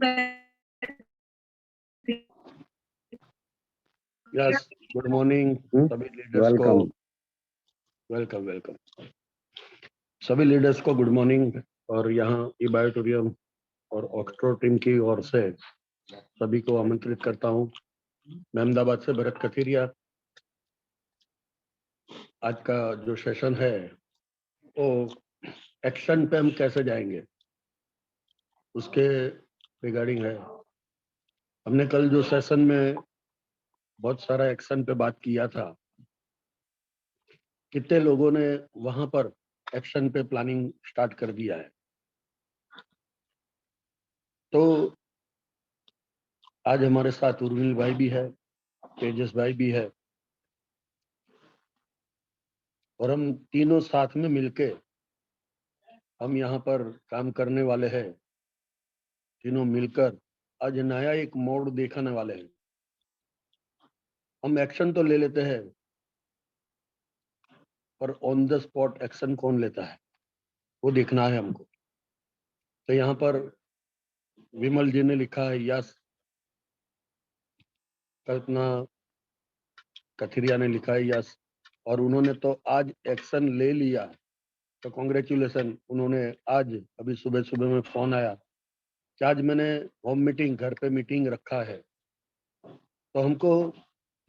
Yes, good morning सभी leaders को। Welcome welcome सभी लीडर्स को गुड मॉर्निंग। और यहाँ ई-बायोटोरियम और ऑक्सट्रो टीम की ओर से सभी को आमंत्रित करता हूँ। मैं अहमदाबाद से भरत कथीरिया। आज का जो सेशन है वो एक्शन पे हम कैसे जाएंगे उसके रिगार्डिंग है। हमने कल जो सेशन में बहुत सारा एक्शन पे बात किया था, कितने लोगों ने वहां पर एक्शन पे प्लानिंग स्टार्ट कर दिया है। तो आज हमारे साथ उर्मिल भाई भी है, तेजस भाई भी है, और हम तीनों साथ में मिलके हम यहाँ पर काम करने वाले हैं। तीनों मिलकर आज नया एक मोड़ दिखाने वाले हैं। हम एक्शन तो ले लेते हैं, पर ऑन द स्पॉट एक्शन कौन लेता है वो देखना है हमको। तो यहाँ पर विमल जी ने लिखा है यस, कल्पना कथीरिया ने लिखा है यस, और उन्होंने तो आज एक्शन ले लिया। तो कॉन्ग्रेचुलेसन। उन्होंने आज अभी सुबह सुबह में फोन आया कि आज मैंने होम मीटिंग, घर पे मीटिंग रखा है। तो हमको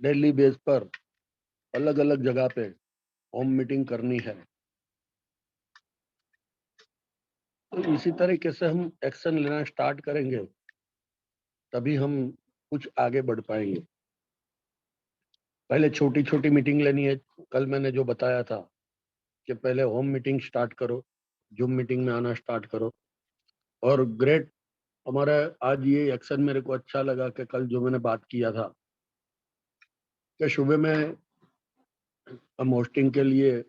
डेली बेस पर अलग अलग जगह पे होम मीटिंग करनी है। तो इसी तरीके से हम एक्शन लेना स्टार्ट करेंगे, तभी हम कुछ आगे बढ़ पाएंगे। पहले छोटी छोटी मीटिंग लेनी है। कल मैंने जो बताया था कि पहले होम मीटिंग स्टार्ट करो, जूम मीटिंग में आना स्टार्ट करो। और ग्रेट, हमारा आज ये एक्शन मेरे को अच्छा लगा कि कल जो मैंने बात किया था कि सुबह में हम होस्टिंग के लिए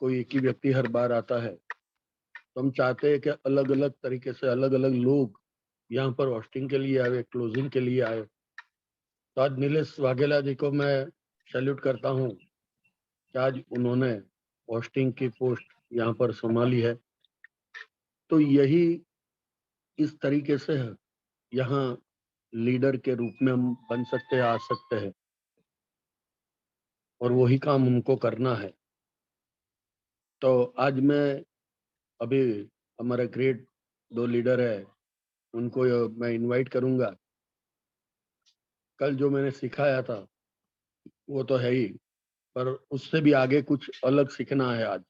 कोई एक ही व्यक्ति हर बार आता है, तो हम चाहते हैं कि अलग अलग तरीके से अलग अलग लोग यहाँ पर होस्टिंग के लिए आए, क्लोजिंग के लिए आए। तो आज नीलेश वाघेला जी को मैं सैल्यूट करता हूँ कि आज उन्होंने होस्टिंग की पोस्ट यहाँ पर संभाली है। तो यही इस तरीके से है, यहाँ लीडर के रूप में हम बन सकते हैं, आ सकते हैं, और वही काम हमको करना है। तो आज मैं अभी हमारे ग्रेट 2 लीडर है, उनको मैं इनवाइट करूंगा। कल जो मैंने सिखाया था वो तो है ही, पर उससे भी आगे कुछ अलग सीखना है आज,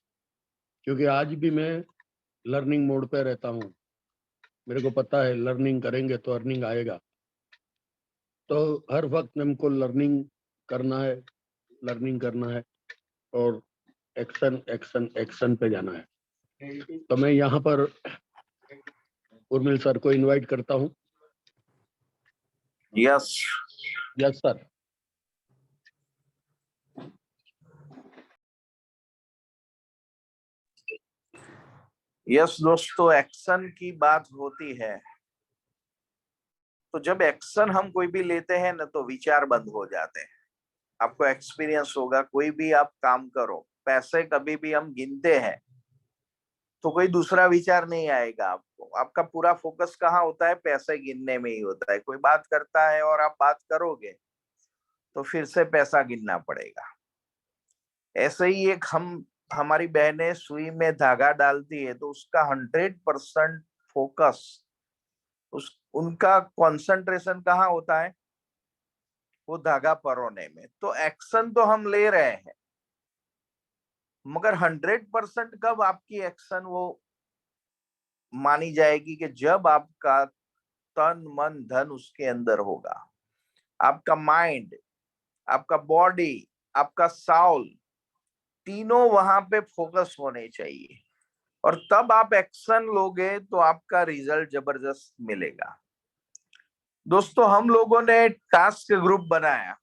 क्योंकि आज भी मैं लर्निंग मोड पे रहता हूँ। मेरे को पता है लर्निंग करेंगे तो अर्निंग आएगा। तो हर वक्त हमको लर्निंग करना है, लर्निंग करना है, और एक्शन एक्शन एक्शन पे जाना है। तो मैं यहाँ पर उर्मिल सर को इनवाइट करता हूँ। Yes yes sir. यस दोस्तों, एक्शन की बात होती है तो जब एक्शन हम कोई भी लेते हैं ना तो विचार बंद हो जाते हैं। आपको एक्सपीरियंस होगा, कोई भी आप काम करो, पैसे कभी भी हम गिनते हैं तो कोई दूसरा विचार नहीं आएगा आपको। आपका पूरा फोकस कहाँ होता है? पैसे गिनने में ही होता है। कोई बात करता है और आप बात करोगे तो फिर से पैसा गिनना पड़ेगा। ऐसे ही एक हमारी बहनें सुई में धागा डालती है तो उसका 100% फोकस, उनका कंसंट्रेशन कहाँ होता है? वो धागा परोने में। तो एक्शन तो हम ले रहे हैं, मगर 100% कब आपकी एक्शन वो मानी जाएगी? कि जब आपका तन मन धन उसके अंदर होगा, आपका माइंड, आपका बॉडी, आपका साउल, तीनों वहां पे फोकस होने चाहिए। और तब आप एक्शन लोगे तो आपका रिजल्ट जबरदस्त मिलेगा। दोस्तों, हम लोगों ने टास्क ग्रुप बनाया,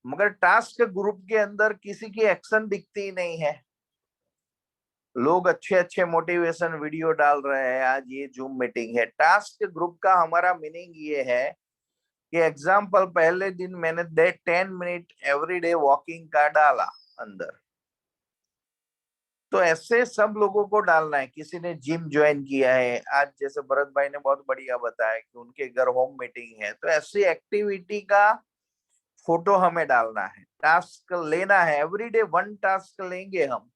मगर टास्क ग्रुप के अंदर किसी की एक्शन दिखती ही नहीं है। लोग अच्छे अच्छे मोटिवेशन वीडियो डाल रहे हैं। आज ये जूम मीटिंग है। टास्क ग्रुप का हमारा मीनिंग ये है कि एग्जाम्पल, पहले दिन मैंने 10 मिनट एवरीडे वॉकिंग का डाला अंदर, तो ऐसे सब लोगों को डालना है। किसी ने जिम ज्वाइन किया है, आज जैसे भरत भाई ने बहुत बढ़िया बताया कि उनके घर होम मीटिंग है, तो ऐसी एक्टिविटी का फोटो हमें डालना है। टास्क लेना है, एवरीडे 1 टास्क लेंगे हम,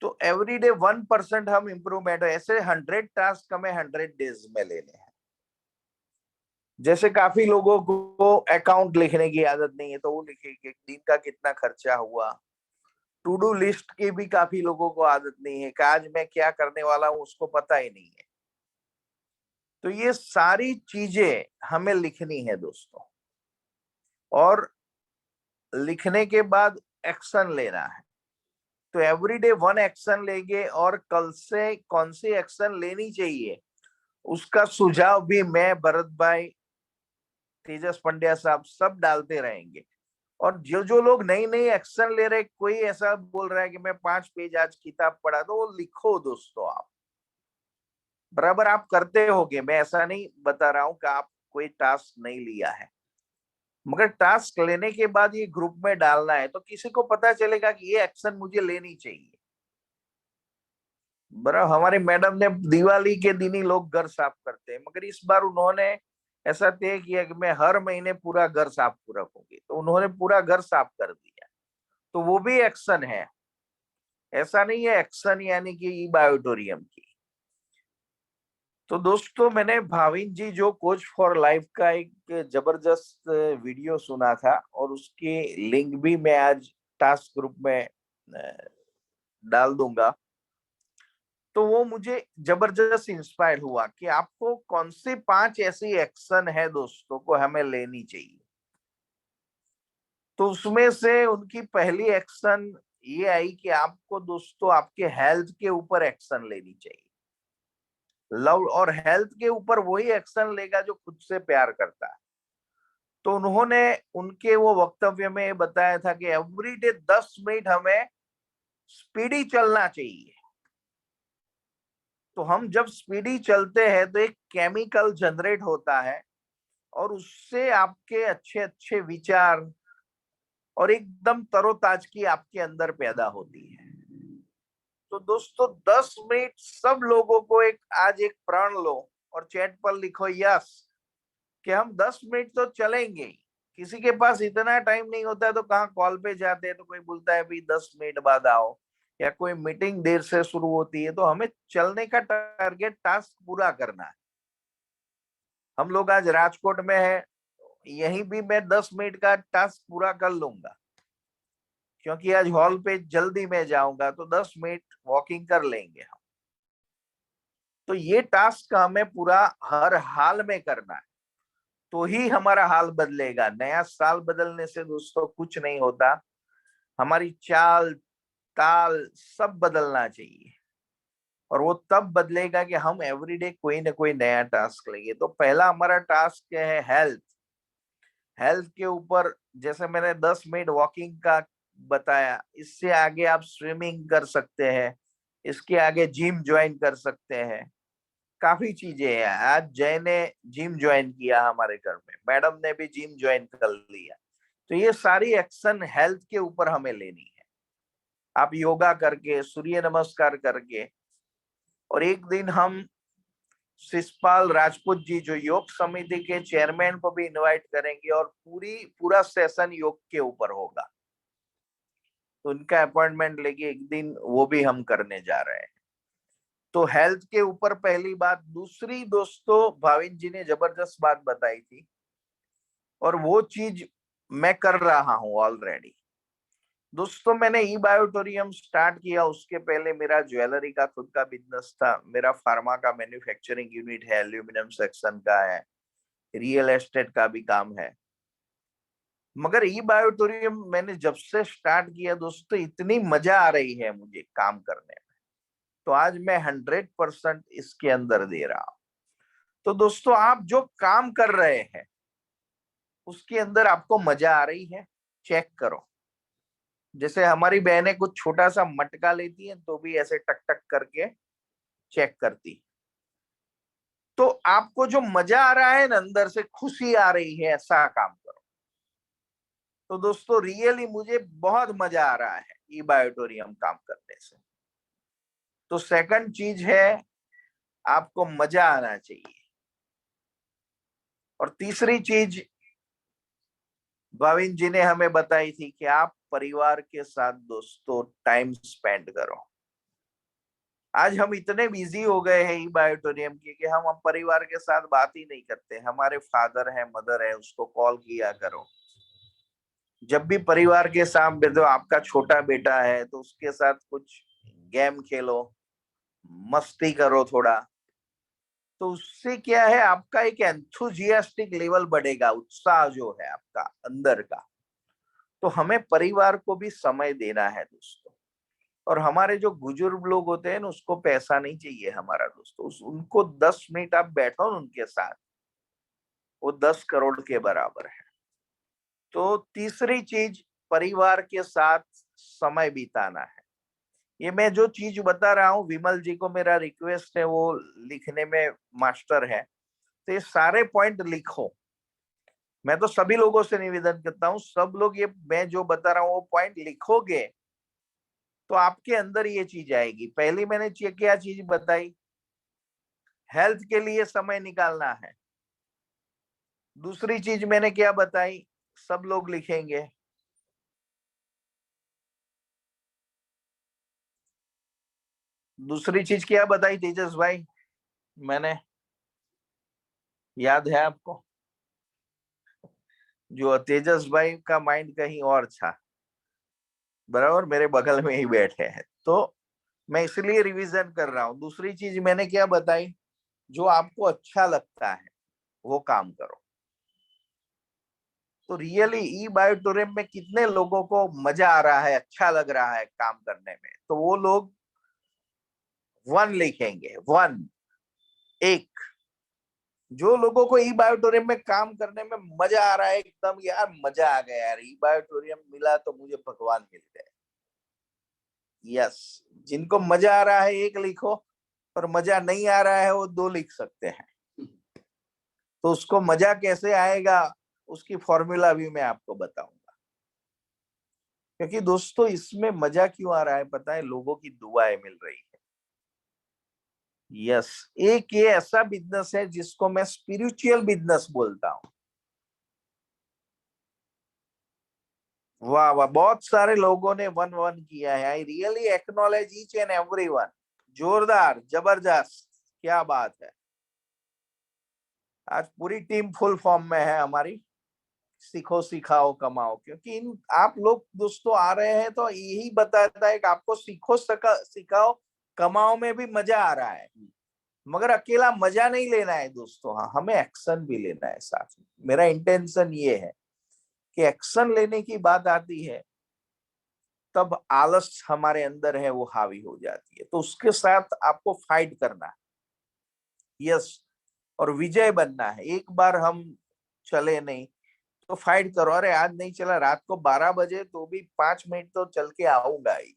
तो एवरीडे 1% हम इम्प्रूवमेंट, ऐसे 100 टास्क हमें 100 डेज में लेने हैं। जैसे काफी लोगों को अकाउंट लिखने की आदत नहीं है, तो वो लिखेंगे दिन का कितना खर्चा हुआ। टू डू लिस्ट की भी काफी लोगों को आदत नहीं है कि आज मैं क्या करने वाला हूं, उसको पता ही नहीं है। तो ये सारी चीजें हमें लिखनी है दोस्तों, और लिखने के बाद एक्शन लेना है। तो एवरीडे 1 एक्शन लेंगे, और कल से कौन सी एक्शन लेनी चाहिए उसका सुझाव भी मैं, भरत भाई, तेजस पंड्या साहब सब डालते रहेंगे। और जो जो लोग नई नई एक्शन ले रहे, कोई ऐसा बोल रहा है कि मैं 5 पेज आज किताब पढ़ा, तो वो लिखो दोस्तों। आप बराबर आप करते होगे, मैं ऐसा नहीं बता रहा हूं कि आप कोई टास्क नहीं लिया है, मगर टास्क लेने के बाद ये ग्रुप में डालना है, तो किसी को पता चलेगा कि ये एक्शन मुझे लेनी चाहिए। बराबर हमारी मैडम ने दिवाली के दिन ही लोग घर साफ करते हैं, मगर इस बार उन्होंने ऐसा तय किया कि मैं हर महीने पूरा घर साफ रखूंगी, तो उन्होंने पूरा घर साफ कर दिया। तो वो भी एक्शन है, ऐसा नहीं है एक्शन यानी कि ई बायोटोरियम की। तो दोस्तों मैंने भाविन जी जो कोच फॉर लाइफ का एक जबरदस्त वीडियो सुना था, और उसकी लिंक भी मैं आज टास्क ग्रुप में डाल दूंगा। तो वो मुझे जबरदस्त इंस्पायर हुआ कि आपको कौन सी 5 ऐसी एक्शन है दोस्तों को हमें लेनी चाहिए। तो उसमें से उनकी पहली एक्शन ये आई कि आपको दोस्तों आपके हेल्थ के ऊपर एक्शन लेनी चाहिए। लव और हेल्थ के ऊपर वही एक्शन लेगा जो खुद से प्यार करता है। तो उन्होंने उनके वो वक्तव्य में बताया था कि एवरीडे 10 मिनट हमें स्पीडी चलना चाहिए। तो हम जब स्पीडी चलते हैं तो एक केमिकल जनरेट होता है, और उससे आपके अच्छे अच्छे विचार और एकदम तरोताजगी आपके अंदर पैदा होती है। तो दोस्तों 10 मिनट सब लोगों को आज एक प्रण लो और चैट पर लिखो यस, कि हम 10 मिनट तो चलेंगे। किसी के पास इतना टाइम नहीं होता है, तो कहाँ कॉल पे जाते हैं, तो कोई बोलता है भाई 10 मिनट बाद आओ, या कोई मीटिंग देर से शुरू होती है। तो हमें चलने का टारगेट, टास्क पूरा करना है। हम लोग आज राजकोट में है, यहीं भी मैं 10 मिनट का टास्क पूरा कर लूंगा, क्योंकि आज हॉल पे जल्दी मैं जाऊंगा, तो 10 मिनट वॉकिंग कर लेंगे हम। तो ये टास्क हमें पूरा हर हाल में करना है, तो ही हमारा हाल बदलेगा। नया साल बदलने से दोस्तों कुछ नहीं होता, हमारी चाल ताल सब बदलना चाहिए। और वो तब बदलेगा कि हम एवरीडे कोई ना कोई नया टास्क लेंगे। तो पहला हमारा टास्क है हेल्थ। हेल्थ के ऊपर जैसे मैंने 10 मिनट वॉकिंग का बताया, इससे आगे आप स्विमिंग कर सकते हैं, इसके आगे जिम ज्वाइन कर सकते हैं। काफी चीजें हैं। आज जय ने जिम ज्वाइन किया हमारे घर में, मैडम ने भी जिम ज्वाइन कर लिया। तो ये सारी एक्शन हेल्थ के ऊपर हमें लेनी है। आप योगा करके, सूर्य नमस्कार करके, और एक दिन हम शिषपाल राजपूत जी जो योग समिति के चेयरमैन को भी इनवाइट करेंगे, और पूरा सेशन योग के ऊपर होगा। तो उनका अपॉइंटमेंट लेके एक दिन वो भी हम करने जा रहे हैं। तो हेल्थ के ऊपर पहली बात। दूसरी दोस्तों, भाविन जी ने जबरदस्त बात बताई थी, और वो चीज मैं कर रहा हूं ऑलरेडी। दोस्तों मैंने ई बायोटोरियम स्टार्ट किया, उसके पहले मेरा ज्वेलरी का खुद का बिजनेस था, मेरा फार्मा का मैन्युफैक्चरिंग यूनिट है, एल्यूमिनियम सेक्शन का है, रियल एस्टेट का भी काम है। मगर ई बायोटोरियम मैंने जब से स्टार्ट किया दोस्तों, इतनी मजा आ रही है मुझे काम करने में, तो आज मैं 100% इसके अंदर दे रहा हूं। तो दोस्तों आप जो काम कर रहे हैं उसके अंदर आपको मजा आ रही है, चेक करो। जैसे हमारी बहनें कुछ छोटा सा मटका लेती हैं, तो भी ऐसे टक टक करके चेक करती। तो आपको जो मजा आ रहा है ना, अंदर से खुशी आ रही है, ऐसा काम करो। तो दोस्तों रियली मुझे बहुत मजा आ रहा है। ई बायोटोरियम काम करने से। तो सेकंड चीज है आपको मजा आना चाहिए। और तीसरी चीज भाविन जी ने हमें बताई थी कि आप परिवार के साथ दोस्तों टाइम स्पेंड करो। आज हम इतने बिजी हो गए हैं ई बायोटोरियम के कि हम परिवार के साथ बात ही नहीं करते। हमारे फादर है, मदर है, उसको कॉल किया करो। जब भी परिवार के साथ बैठो, आपका छोटा बेटा है तो उसके साथ कुछ गेम खेलो, मस्ती करो थोड़ा। तो उससे क्या है, आपका एक एंथुजियास्टिक लेवल बढ़ेगा, उत्साह जो है आपका अंदर का। तो हमें परिवार को भी समय देना है दोस्तों। और हमारे जो बुजुर्ग लोग होते हैं ना, उसको पैसा नहीं चाहिए हमारा दोस्तों। उनको 10 मिनट आप बैठो ना उनके साथ, वो 10 करोड़ के बराबर है। तो तीसरी चीज परिवार के साथ समय बिताना है। ये मैं जो चीज बता रहा हूँ, विमल जी को मेरा रिक्वेस्ट है, वो लिखने में मास्टर है, तो ये सारे पॉइंट लिखो। मैं तो सभी लोगों से निवेदन करता हूँ, सब लोग ये मैं जो बता रहा हूँ वो पॉइंट लिखोगे तो आपके अंदर ये चीज आएगी। पहली मैंने क्या चीज बताई, हेल्थ के लिए समय निकालना है। दूसरी चीज मैंने क्या बताई, सब लोग लिखेंगे। दूसरी चीज क्या बताई तेजस भाई मैंने, याद है आपको? जो तेजस भाई का माइंड कहीं और था, बराबर मेरे बगल में ही बैठे हैं, तो मैं इसलिए रिवीजन कर रहा हूं। दूसरी चीज मैंने क्या बताई, जो आपको अच्छा लगता है वो काम करो। तो रियली ई बायोटोरियम में कितने लोगों को मजा आ रहा है, अच्छा लग रहा है काम करने में, तो वो लोग 1 लिखेंगे। 1 एक। जो लोगों को ई बायोटोरियम में काम करने में मजा आ रहा है, एकदम यार मजा आ गया यार, ई बायोटोरियम मिला तो मुझे भगवान मिल गए। यस, जिनको मजा आ रहा है 1 लिखो, और मजा नहीं आ रहा है वो 2 लिख सकते हैं। तो उसको मजा कैसे आएगा, उसकी फॉर्मूला भी मैं आपको बताऊंगा। क्योंकि दोस्तों इसमें मजा क्यों आ रहा है पता है, लोगों की दुआएं मिल रही है। यस, एक ये ऐसा बिजनेस है जिसको मैं स्पिरिचुअल बिजनेस बोलता हूं। वाह वाह, बहुत सारे लोगों ने 1-1 किया है। I really acknowledge each and everyone. जोरदार, जबरदस्त, क्या बात है। आज पूरी टीम फुल फॉर्म में है हमारी। सीखो, सिखाओ, कमाओ। क्योंकि इन आप लोग दोस्तों आ रहे हैं तो यही बताता है कि आपको सीखो, सिखाओ, कमाओ में भी मजा आ रहा है। मगर अकेला मजा नहीं लेना है दोस्तों, हाँ हमें एक्शन भी लेना है साथ में। मेरा इंटेंशन ये है कि एक्शन लेने की बात आती है तब आलस हमारे अंदर है वो हावी हो जाती है। तो उसके साथ आपको फाइट करना है। यस, और विजय बनना है। एक बार हम चले नहीं तो फाइट करो। अरे आज नहीं चला, रात को 12 बजे तो भी 5 मिनट तो चल के आऊंगा ही।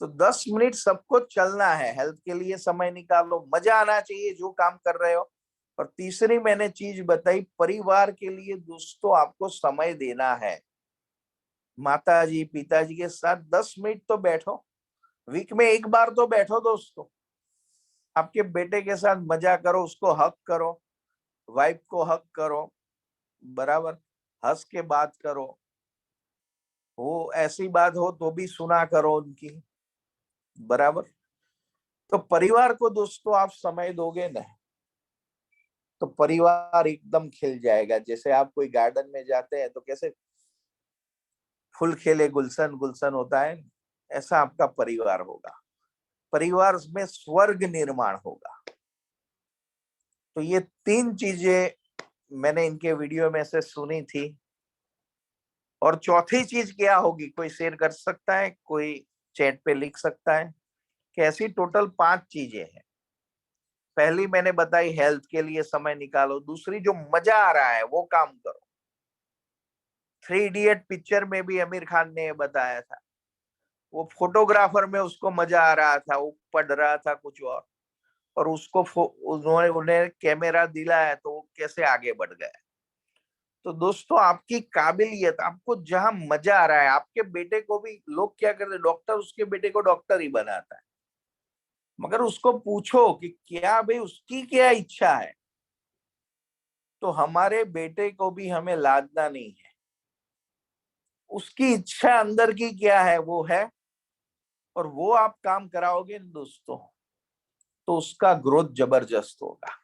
तो 10 मिनट सबको चलना है, हेल्थ के लिए समय निकालो, मजा आना चाहिए जो काम कर रहे हो। और तीसरी मैंने चीज बताई, परिवार के लिए दोस्तों आपको समय देना है। माताजी पिताजी के साथ 10 मिनट तो बैठो, वीक में 1 बार तो बैठो दोस्तों। आपके बेटे के साथ मजा करो, उसको हक करो, वाइफ को हक करो, बराबर हंस के बात करो। वो ऐसी बात हो तो भी सुना करो उनकी, बराबर। तो परिवार को दोस्तों आप समय दोगे ना, तो परिवार एकदम खिल जाएगा। जैसे आप कोई गार्डन में जाते हैं तो कैसे फूल खिले गुलशन गुलशन होता है, ऐसा आपका परिवार होगा। परिवार में स्वर्ग निर्माण होगा। तो ये 3 चीजें मैंने इनके वीडियो में से सुनी थी। और चौथी चीज क्या होगी, कोई शेयर कर सकता है, कोई चैट पे लिख सकता है? कैसी टोटल 5 चीजें हैं। पहली मैंने बताई, हेल्थ के लिए समय निकालो। दूसरी, जो मजा आ रहा है वो काम करो। 3 इडियट पिक्चर में भी आमिर खान ने बताया था, वो फोटोग्राफर में उसको मजा आ रहा था, वो पढ़ रहा था कुछ और उसको उन्होंने उन्हें कैमरा दिलाया तो वो कैसे आगे बढ़ गया। तो दोस्तों आपकी काबिलियत, आपको जहां मजा आ रहा है, आपके बेटे को भी लोग क्या करते हैं, डॉक्टर उसके बेटे को डॉक्टर ही बनाता है, मगर उसको पूछो कि क्या भाई उसकी क्या इच्छा है, तो हमारे बेटे को भी हमें लादना नहीं है, उसकी इच्छा अंदर की क्या है वो है, और वो आप काम कराओगे ना दोस्तों, तो उसका ग्रोथ जबरदस्त होगा।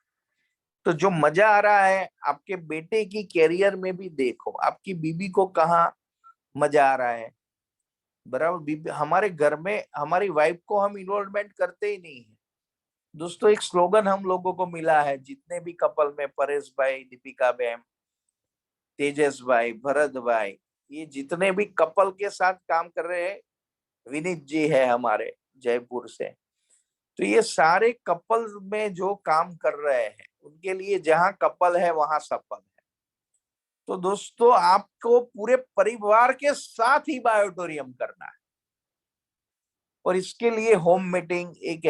तो जो मजा आ रहा है आपके बेटे की कैरियर में भी देखो, आपकी बीबी को कहाँ मजा आ रहा है, बराबर। बीबी हमारे घर में हमारी वाइफ को हम इन्वॉल्वमेंट करते ही नहीं है दोस्तों। एक स्लोगन हम लोगों को मिला है, जितने भी कपल में, परेश भाई, दीपिका बहन, तेजस भाई, भरत भाई, ये जितने भी कपल के साथ काम कर रहे हैं, विनीत जी है हमारे जयपुर से, तो ये सारे कपल में जो काम कर रहे हैं उनके लिए जहां कपल है वहां सफल है। तो दोस्तों आपको पूरे परिवार के साथ ही बायोटोरियम करना है, और इसके लिए होम मीटिंग एक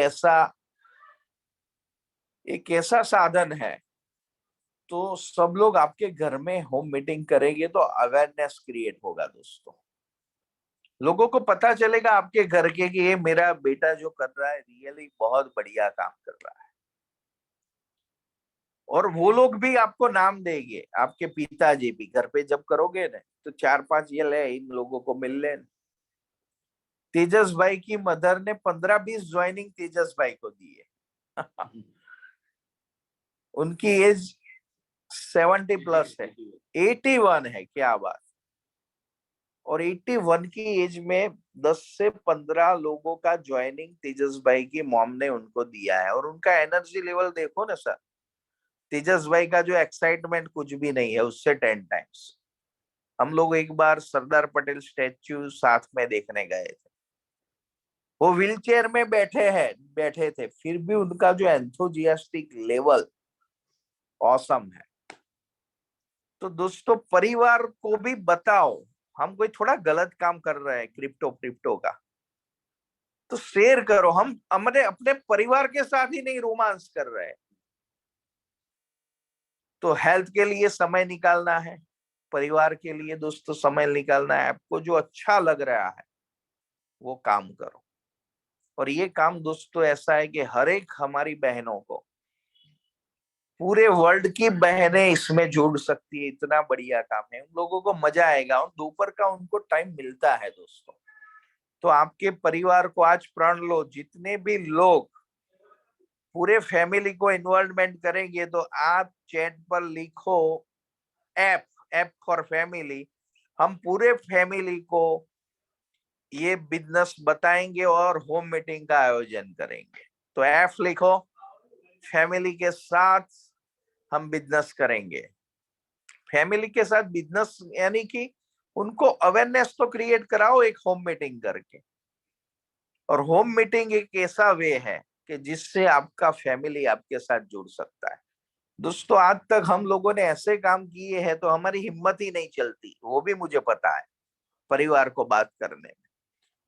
ऐसा साधन है। तो सब लोग आपके घर में होम मीटिंग करेंगे तो अवेयरनेस क्रिएट होगा दोस्तों, लोगों को पता चलेगा आपके घर के कि ये मेरा बेटा जो कर रहा है रियली बहुत बढ़िया काम कर रहा है, और वो लोग भी आपको नाम देंगे। आपके पिताजी भी घर पे जब करोगे ना, तो 4-5 ये ले इन लोगों को मिल ले। तेजस भाई की मदर ने 15-20 ज्वाइनिंग तेजस भाई को दी है। उनकी एज 70+ है, 81 है, क्या बात। और 81 की एज में 10 से 15 लोगों का ज्वाइनिंग तेजस भाई की मॉम ने उनको दिया है, और उनका एनर्जी लेवल देखो ना सर, तेजस भाई का जो एक्साइटमेंट कुछ भी नहीं है उससे 10 टाइम्स। हम लोग एक बार सरदार पटेल स्टैच्यू साथ में देखने गए थे, वो व्हीलचेयर में बैठे थे, फिर भी उनका जो एंथुजियास्टिक लेवल ऑसम है। तो दोस्तों परिवार को भी बताओ, हम कोई थोड़ा गलत काम कर रहे हैं क्रिप्टो का, तो शेयर करो। हम हमारे अपने परिवार के साथ ही नहीं रोमांस कर रहे हैं, तो हेल्थ के लिए समय निकालना है, परिवार के लिए दोस्तों समय निकालना है, आपको जो अच्छा लग रहा है वो काम करो। और ये काम दोस्तों ऐसा है कि हर एक हमारी बहनों को, पूरे वर्ल्ड की बहनें इसमें जुड़ सकती है, इतना बढ़िया काम है, उन लोगों को मजा आएगा, और दोपहर का उनको टाइम मिलता है दोस्तों। तो आपके परिवार को आज प्रण लो, जितने भी लोग पूरे फैमिली को इन्वॉल्वमेंट करेंगे, तो आप चैट पर लिखो ऐप फॉर फैमिली, हम पूरे फैमिली को ये बिजनेस बताएंगे और होम मीटिंग का आयोजन करेंगे। तो ऐप लिखो, फैमिली के साथ हम बिजनेस करेंगे। फैमिली के साथ बिजनेस यानी कि उनको अवेयरनेस तो क्रिएट कराओ एक होम मीटिंग करके, और होम मीटिंग एक ऐसा वे है कि जिससे आपका फैमिली आपके साथ जुड़ सकता है। दोस्तों आज तक हम लोगों ने ऐसे काम किए हैं तो हमारी हिम्मत ही नहीं चलती, वो भी मुझे पता है, परिवार को बात करने में।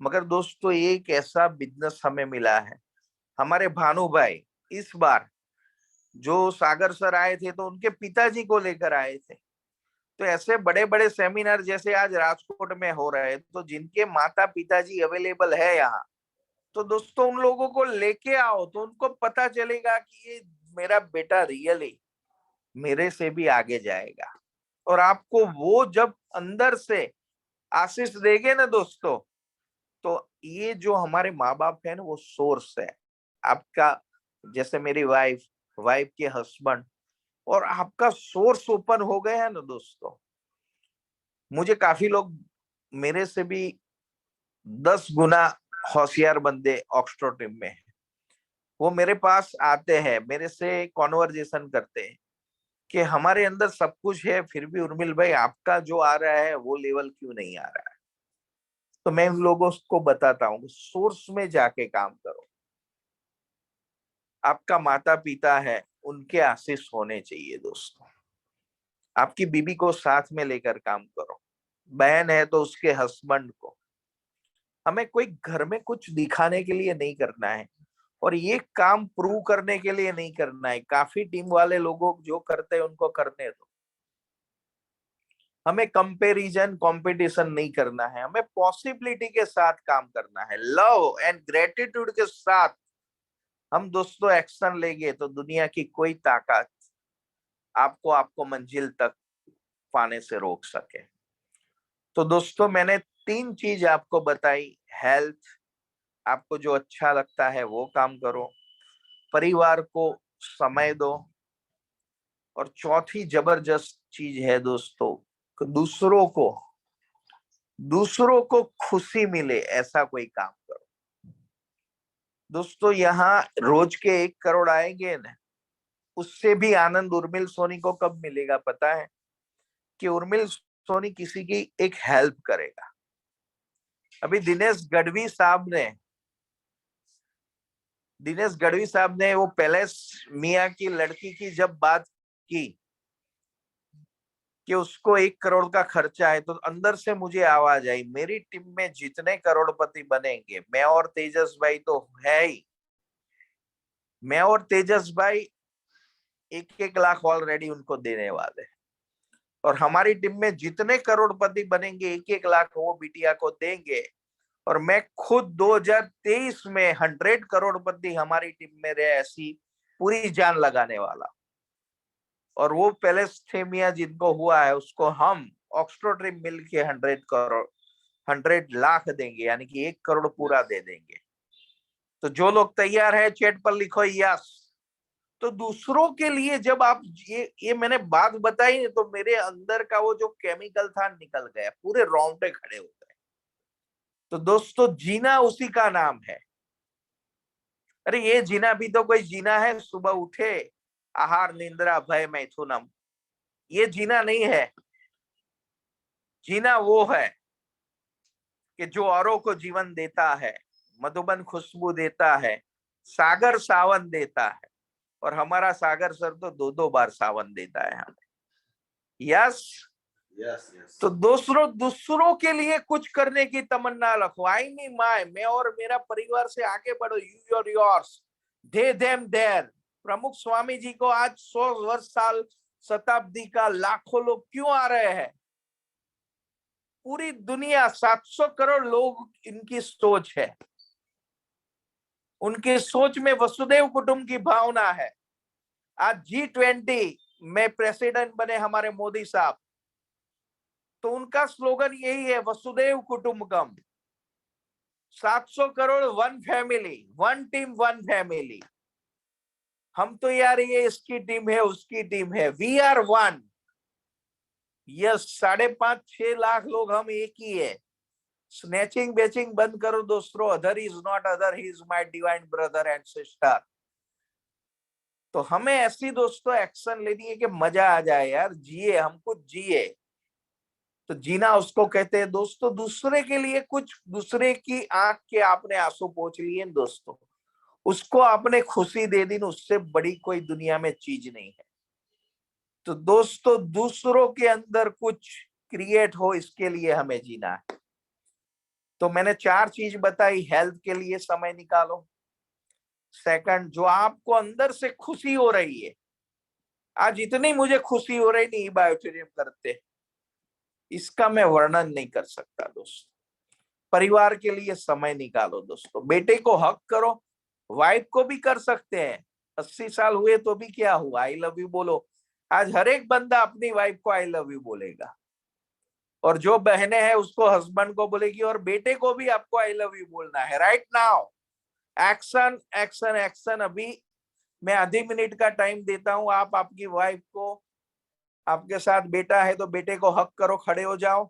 मगर दोस्तों एक ऐसा बिजनेस हमें मिला है, हमारे भानु भाई इस बार जो सागर सर आए थे तो उनके पिताजी को लेकर आए थे। तो ऐसे बड़े बड़े सेमिनार जैसे आज राजकोट में हो रहे हैं, तो जिनके माता पिताजी अवेलेबल है यहाँ, तो दोस्तों उन लोगों को लेके आओ, तो उनको पता चलेगा कि ये मेरा बेटा रियली मेरे से भी आगे जाएगा। और आपको वो जब अंदर से आशीष देंगे ना दोस्तों, तो ये जो हमारे माँ बाप है ना, वो सोर्स है आपका। जैसे मेरी वाइफ के हस्बैंड, और आपका सोर्स ओपन हो गया है ना दोस्तों। मुझे काफी लोग मेरे से भी 10 गुना होशियार बंदे ऑक्सफोर्ड टीम में है, वो मेरे पास आते हैं, मेरे से कॉन्वर्जेशन करते हैं कि हमारे अंदर सब कुछ है, फिर भी उर्मिल भाई आपका जो आ रहा है वो लेवल क्यों नहीं आ रहा है। तो मैं उन लोगों को बताता हूँ सोर्स में जाके काम करो। आपका माता पिता है, उनके आशीष होने चाहिए दोस्तों। आपकी बीबी को साथ में लेकर काम करो, बहन है तो उसके हस्बैंड को। हमें कोई घर में कुछ दिखाने के लिए नहीं करना है, और ये काम प्रूव करने के लिए नहीं करना है। काफी टीम वाले लोगों जो करते हैं उनको करने दो, हमें कंपैरिजन कंपटीशन नहीं करना है, हमें पॉसिबिलिटी के साथ काम करना है, लव एंड ग्रेटिट्यूड के साथ हम दोस्तों एक्शन लेंगे तो दुनिया की कोई ताकत आपको मंजिल तक पाने से रोक सके। तो दोस्तों मैंने 3 चीज आपको बताई। हेल्थ, आपको जो अच्छा लगता है वो काम करो, परिवार को समय दो, और चौथी जबरदस्त चीज है दोस्तों, दूसरों को खुशी मिले ऐसा कोई काम करो। दोस्तों यहाँ रोज के 1 करोड़ आएंगे ना, उससे भी आनंद उर्मिल सोनी को कब मिलेगा पता है? कि उर्मिल सोनी किसी की एक हेल्प करेगा। अभी दिनेश गढ़वी साहब ने वो पैलेस मियां की लड़की की जब बात की कि उसको 1 करोड़ का खर्चा है, तो अंदर से मुझे आवाज आई, मेरी टीम में जितने करोड़पति बनेंगे, मैं और तेजस भाई तो है ही, मैं और तेजस भाई 1-1 लाख ऑलरेडी उनको देने वाले हैं, और हमारी टीम में जितने करोड़पति बनेंगे 1-1 लाख वो बिटिया को देंगे, और मैं खुद 2023 में 100 करोड़पति हमारी टीम में रहे ऐसी पूरी जान लगाने वाला। और वो पैलेस्थेमिया जिनको हुआ है उसको हम ऑक्सफोर्ड टीम मिलके 100 लाख देंगे, यानी कि 1 करोड़ पूरा दे देंगे। तो जो लोग तैयार है चैट पर लिखो यस। तो दूसरों के लिए जब आप ये मैंने बात बताई तो मेरे अंदर का वो जो केमिकल था निकल गया, पूरे रोंगटे खड़े हो गए। तो दोस्तों जीना उसी का नाम है। अरे ये जीना भी तो कोई जीना है, सुबह उठे, आहार निंद्रा भय मैथुनम, ये जीना नहीं है। जीना वो है कि जो औरों को जीवन देता है, मधुबन खुशबू देता है, सागर सावन देता है, और हमारा सागर सर तो 2-2 बार सावन देता है हमें। Yes yes. तो दूसरों के लिए कुछ करने की तमन्ना रखो। आई मी माय, मैं और मेरा परिवार से आगे बढ़ो। यू और योर्स, दे देम देयर। प्रमुख स्वामी जी को आज 100 वर्ष साल शताब्दी का लाखों लोग क्यों आ रहे हैं? पूरी दुनिया 700 करोड़ लोग, इनकी सोच है, उनकी सोच में वसुदेव कुटुंब की भावना है। आज G20 में प्रेसिडेंट बने हमारे मोदी साहब, तो उनका स्लोगन यही है, वसुदेव कुटुंबकम। 700 करोड़, 1 फैमिली, 1 टीम, 1 फैमिली। हम तो यार ये इसकी टीम है, उसकी टीम है, वी आर 1। यस, 5.5-6 लाख लोग हम एक ही है। स्नैचिंग बेचिंग बंद करो दोस्तों। Other is not other, he is my divine brother and sister. तो हमें ऐसी दोस्तों एक्शन लेनी है कि मजा आ जाए यार, जिए, हम कुछ जिए। तो जीना उसको कहते हैं दोस्तों, दूसरे के लिए कुछ, दूसरे की आंख के आपने आंसू पोंछ लिए दोस्तों, उसको आपने खुशी दे दी, उससे बड़ी कोई दुनिया में चीज नहीं है। तो दोस्तों दूसरों के अंदर कुछ क्रिएट हो, इसके लिए हमें जीना है। तो मैंने 4 चीज बताई। हेल्थ के लिए समय निकालो। सेकंड, जो आपको अंदर से खुशी हो रही है, आज इतनी मुझे खुशी हो रही नहीं बायोटेरियम करते, इसका मैं वर्णन नहीं कर सकता दोस्तों। परिवार के लिए समय निकालो दोस्तों। बेटे को हक करो, वाइफ को भी कर सकते हैं। 80 साल हुए तो भी क्या हुआ, आई लव यू बोलो। आज हर एक बंदा अपनी वाइफ को आई लव यू बोलेगा, और जो बहनें हैं उसको हस्बैंड को बोलेगी, और बेटे को भी आपको आई लव यू बोलना है। Right now, action action action. अभी मैं आधी मिनट का टाइम देता हूं, आप आपकी वाइफ को, आपके साथ बेटा है तो बेटे को हक करो, खड़े हो जाओ,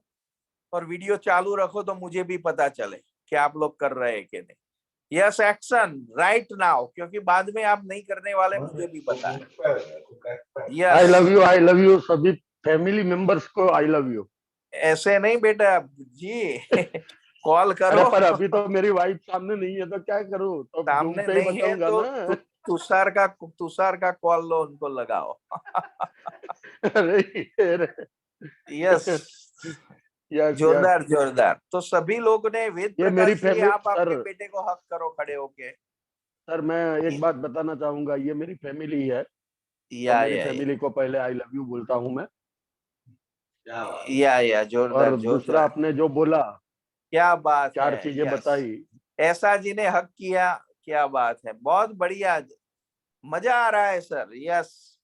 और वीडियो चालू रखो तो मुझे भी पता चले कि आप लोग कर रहे हैं कि नहीं। यस, एक्शन राइट नाउ, क्योंकि बाद में आप नहीं करने वाले, मुझे भी पता है। आई यस, लव यू सभी फैमिली मेंबर्स को आई लव यू। ऐसे नहीं बेटा जी कॉल अरे करो। पर अभी तो मेरी वाइफ सामने नहीं है तो क्या करूं, तो जूम सामने पे ही नहीं है बताऊंगा तो ना। तुषार का कॉल लो, उनको लगाओ। अरे यस, यस यस। जोरदार जोरदार। तो सभी लोग ने, वेद ये मेरी प्रकाश जी फैमिली आप सर। आपके बेटे को हक करो खड़े होके। सर मैं एक बात बताना चाहूंगा, ये मेरी फैमिली है, तो या मेरी या फैमिली को पहले आई लव यू बोलता हूं मैं। या जोरदार और दूसरा जोरदार, आपने जो बोला, क्या बात 4 है। चीजें यस, बताई, ऐसा जिन्हें हक किया, क्या बात है, बहुत बढ़िया, मजा आ रहा है सर। यस,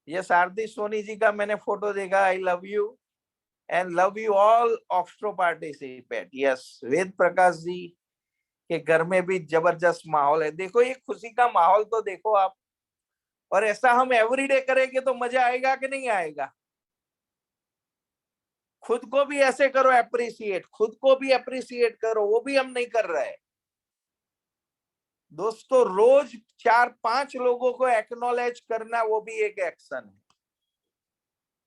ये आरती सोनी जी का मैंने फोटो देखा। I love you and love you all ऑक्सट्रो पार्टिसिपेट। यस, वेद प्रकाश जी के घर में भी जबरदस्त माहौल है। देखो ये खुशी का माहौल तो देखो आप, और ऐसा हम एवरीडे करेंगे तो मजा आएगा कि नहीं आएगा। खुद को भी ऐसे करो अप्रिशिएट, खुद को भी अप्रिशिएट करो, वो भी हम नहीं कर रहे दोस्तों। रोज 4-5 लोगों को एक्नॉलेज करना, वो भी एक एक्शन है।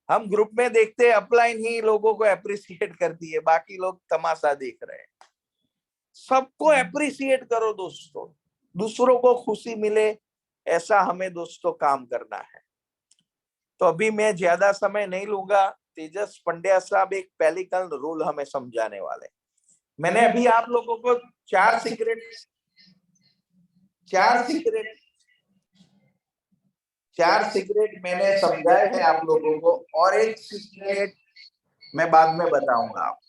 हम ग्रुप में देखते हैं अपलाइन ही लोगों को अप्रिशिएट करती है, बाकी लोग तमाशा देख रहे हैं। सबको अप्रिशिएट करो दोस्तों, दूसरों को खुशी मिले, ऐसा हमें दोस्तों काम करना है। तो अभी मैं ज्यादा समय नहीं लूंगा। तेजस पंड्या साहब एक पेलिकन रूल हमें समझाने वाले। मैंने अभी आप लोगों को चार सीक्रेट मैंने समझाए हैं आप लोगों को, और एक सीक्रेट मैं बाद में बताऊंगा आप।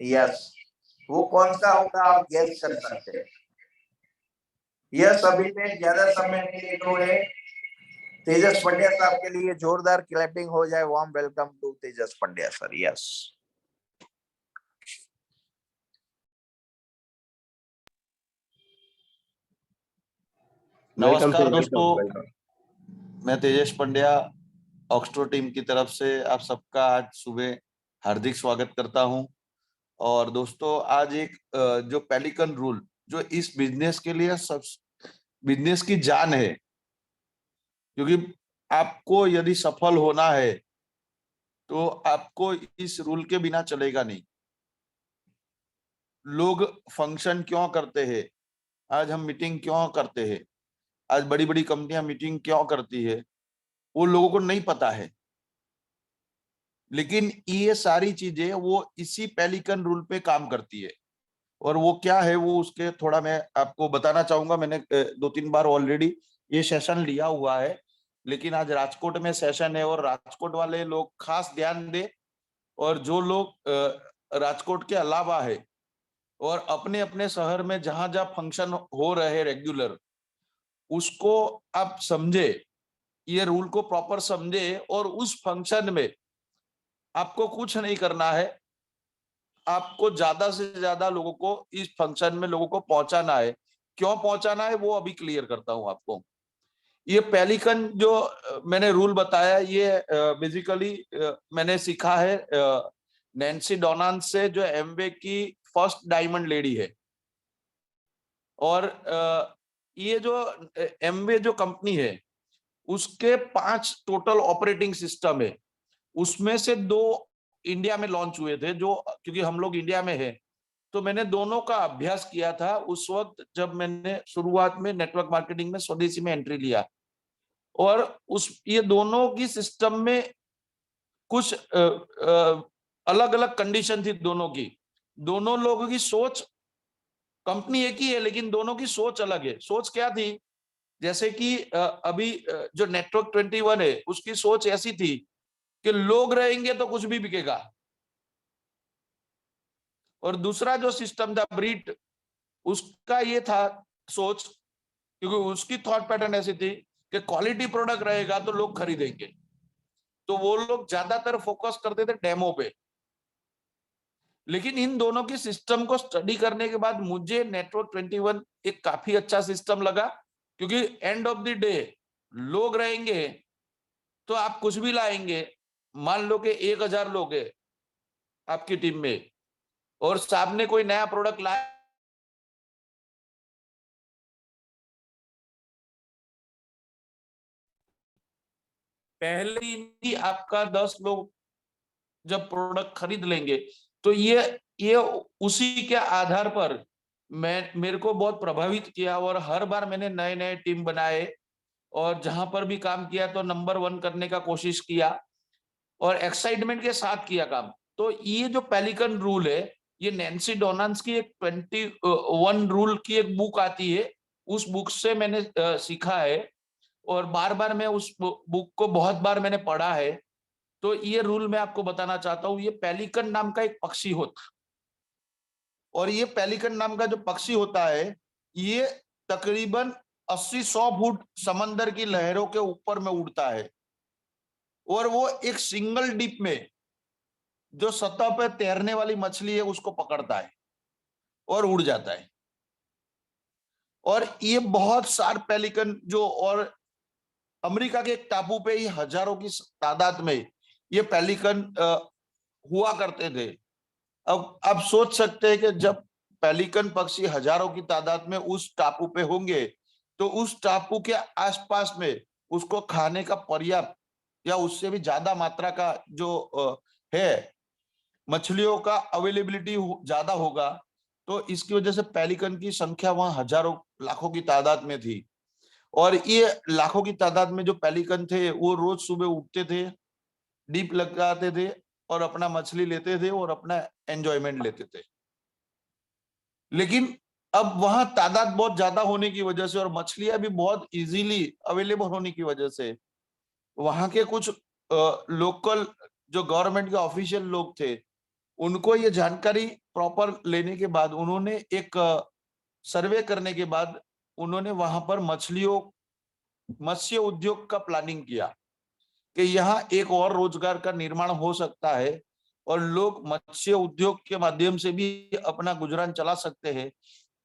यस, वो कौन सा होगा आप गेस कर सकते हैं। यस, अभी मैं ज्यादा समय नहीं लूंगा। तेजस पंड्या साहब के लिए जोरदार क्लैपिंग हो जाए। Warm welcome to Tejas Pandya sir. Yes, नमस्कार दोस्तों, मैं तेजस पंड्या ऑक्सट्रो टीम की तरफ से आप सबका आज सुबह हार्दिक स्वागत करता हूं। और दोस्तों, आज एक जो पेलिकन रूल जो इस बिजनेस के लिए सब बिजनेस की जान है, क्योंकि आपको यदि सफल होना है तो आपको इस रूल के बिना चलेगा नहीं। लोग फंक्शन क्यों करते हैं, आज हम मीटिंग क्यों करते हैं, आज बड़ी बड़ी कंपनियां मीटिंग क्यों करती है, वो लोगों को नहीं पता है। लेकिन ये सारी चीजें वो इसी पेलिकन रूल पे काम करती है। और वो क्या है, वो उसके थोड़ा मैं आपको बताना चाहूंगा। मैंने 2-3 बार ऑलरेडी ये सेशन लिया हुआ है, लेकिन आज राजकोट में सेशन है, और राजकोट वाले लोग खास ध्यान दे। और जो लोग राजकोट के अलावा है और अपने अपने शहर में जहां जहां फंक्शन हो रहे रेगुलर, उसको आप समझे, ये रूल को प्रॉपर समझे। और उस फंक्शन में आपको कुछ नहीं करना है, आपको ज्यादा से ज्यादा लोगों को इस फंक्शन में लोगों को पहुंचाना है। क्यों पहुंचाना है वो अभी क्लियर करता हूं आपको। ये पेलिकन जो मैंने रूल बताया, ये बेसिकली मैंने सीखा है नैन्सी डोनाल्ड से, जो एमवे की फर्स्ट डायमंड लेडी है। और ये जो एमवे जो कंपनी है, उसके 5 टोटल ऑपरेटिंग सिस्टम है। उसमें से 2 इंडिया में लॉन्च हुए थे, जो क्योंकि हम लोग इंडिया में है, तो मैंने दोनों का अभ्यास किया था उस वक्त जब मैंने शुरुआत में नेटवर्क मार्केटिंग में स्वदेशी में एंट्री लिया। और उस ये दोनों की सिस्टम में कुछ अलग अलग कंडीशन थी दोनों की। दोनों लोगों की सोच, कंपनी एक ही है लेकिन दोनों की सोच अलग है। सोच क्या थी, जैसे कि अभी जो नेटवर्क 21 है, उसकी सोच ऐसी थी कि लोग रहेंगे तो कुछ भी बिकेगा। और दूसरा जो सिस्टम था ब्रीट, उसका ये था सोच, क्योंकि उसकी थॉट पैटर्न ऐसी थी कि क्वालिटी प्रोडक्ट रहेगा तो लोग खरीदेंगे, तो वो लोग ज्यादातर फोकस करते थे डेमो पे। लेकिन इन दोनों की सिस्टम को स्टडी करने के बाद मुझे नेटवर्क 21 एक काफी अच्छा सिस्टम लगा, क्योंकि एंड ऑफ द डे लोग रहेंगे तो आप कुछ भी लाएंगे। मान लो कि 1000 लोग है आपकी टीम में, और सामने कोई नया प्रोडक्ट लाया, पहले ही आपका 10 लोग जब प्रोडक्ट खरीद लेंगे, तो ये उसी के आधार पर मेरे को बहुत प्रभावित किया। और हर बार मैंने नए नए टीम बनाए, और जहां पर भी काम किया तो नंबर 1 करने का कोशिश किया, और एक्साइटमेंट के साथ किया काम। तो ये जो पेलिकन रूल है, ये नैन्सी डोनाल्ड की एक 21 रूल की एक बुक आती है, उस बुक से मैंने सीखा है। और बार बार मैं उस बुक को बहुत बार मैंने पढ़ा है। तो ये रूल मैं आपको बताना चाहता हूं। ये पेलिकन नाम का एक पक्षी होता, और ये पेलिकन नाम का जो पक्षी होता है, ये तकरीबन 80-100 फुट समंदर की लहरों के ऊपर में उड़ता है, और वो एक सिंगल डिप में जो सतह पे तैरने वाली मछली है उसको पकड़ता है और उड़ जाता है। और ये बहुत शार्प पेलिकन जो, और अमेरिका के एक टापू पे ही हजारों की तादाद में ये पेलिकन हुआ करते थे। अब आप सोच सकते हैं कि जब पेलिकन पक्षी हजारों की तादाद में उस टापू पे होंगे, तो उस टापू के आसपास में उसको खाने का पर्याप्त या उससे भी ज्यादा मात्रा का जो है मछलियों का अवेलेबिलिटी ज्यादा होगा। तो इसकी वजह से पेलिकन की संख्या वहां हजारों लाखों की तादाद में थी। और ये लाखों की तादाद में जो पेलिकन थे वो रोज सुबह उठते थे, डीप लगाते थे और अपना मछली लेते थे और अपना एंजॉयमेंट लेते थे। लेकिन अब वहां तादाद बहुत ज्यादा होने की वजह से और मछलियां भी बहुत इजीली अवेलेबल होने की वजह से वहां के कुछ लोकल जो गवर्नमेंट के ऑफिशियल लोग थे, उनको ये जानकारी प्रॉपर लेने के बाद उन्होंने एक सर्वे करने के बाद उन्होंने वहां पर मत्स्य उद्योग का प्लानिंग किया कि यहाँ एक और रोजगार का निर्माण हो सकता है और लोग मत्स्य उद्योग के माध्यम से भी अपना गुजरान चला सकते हैं।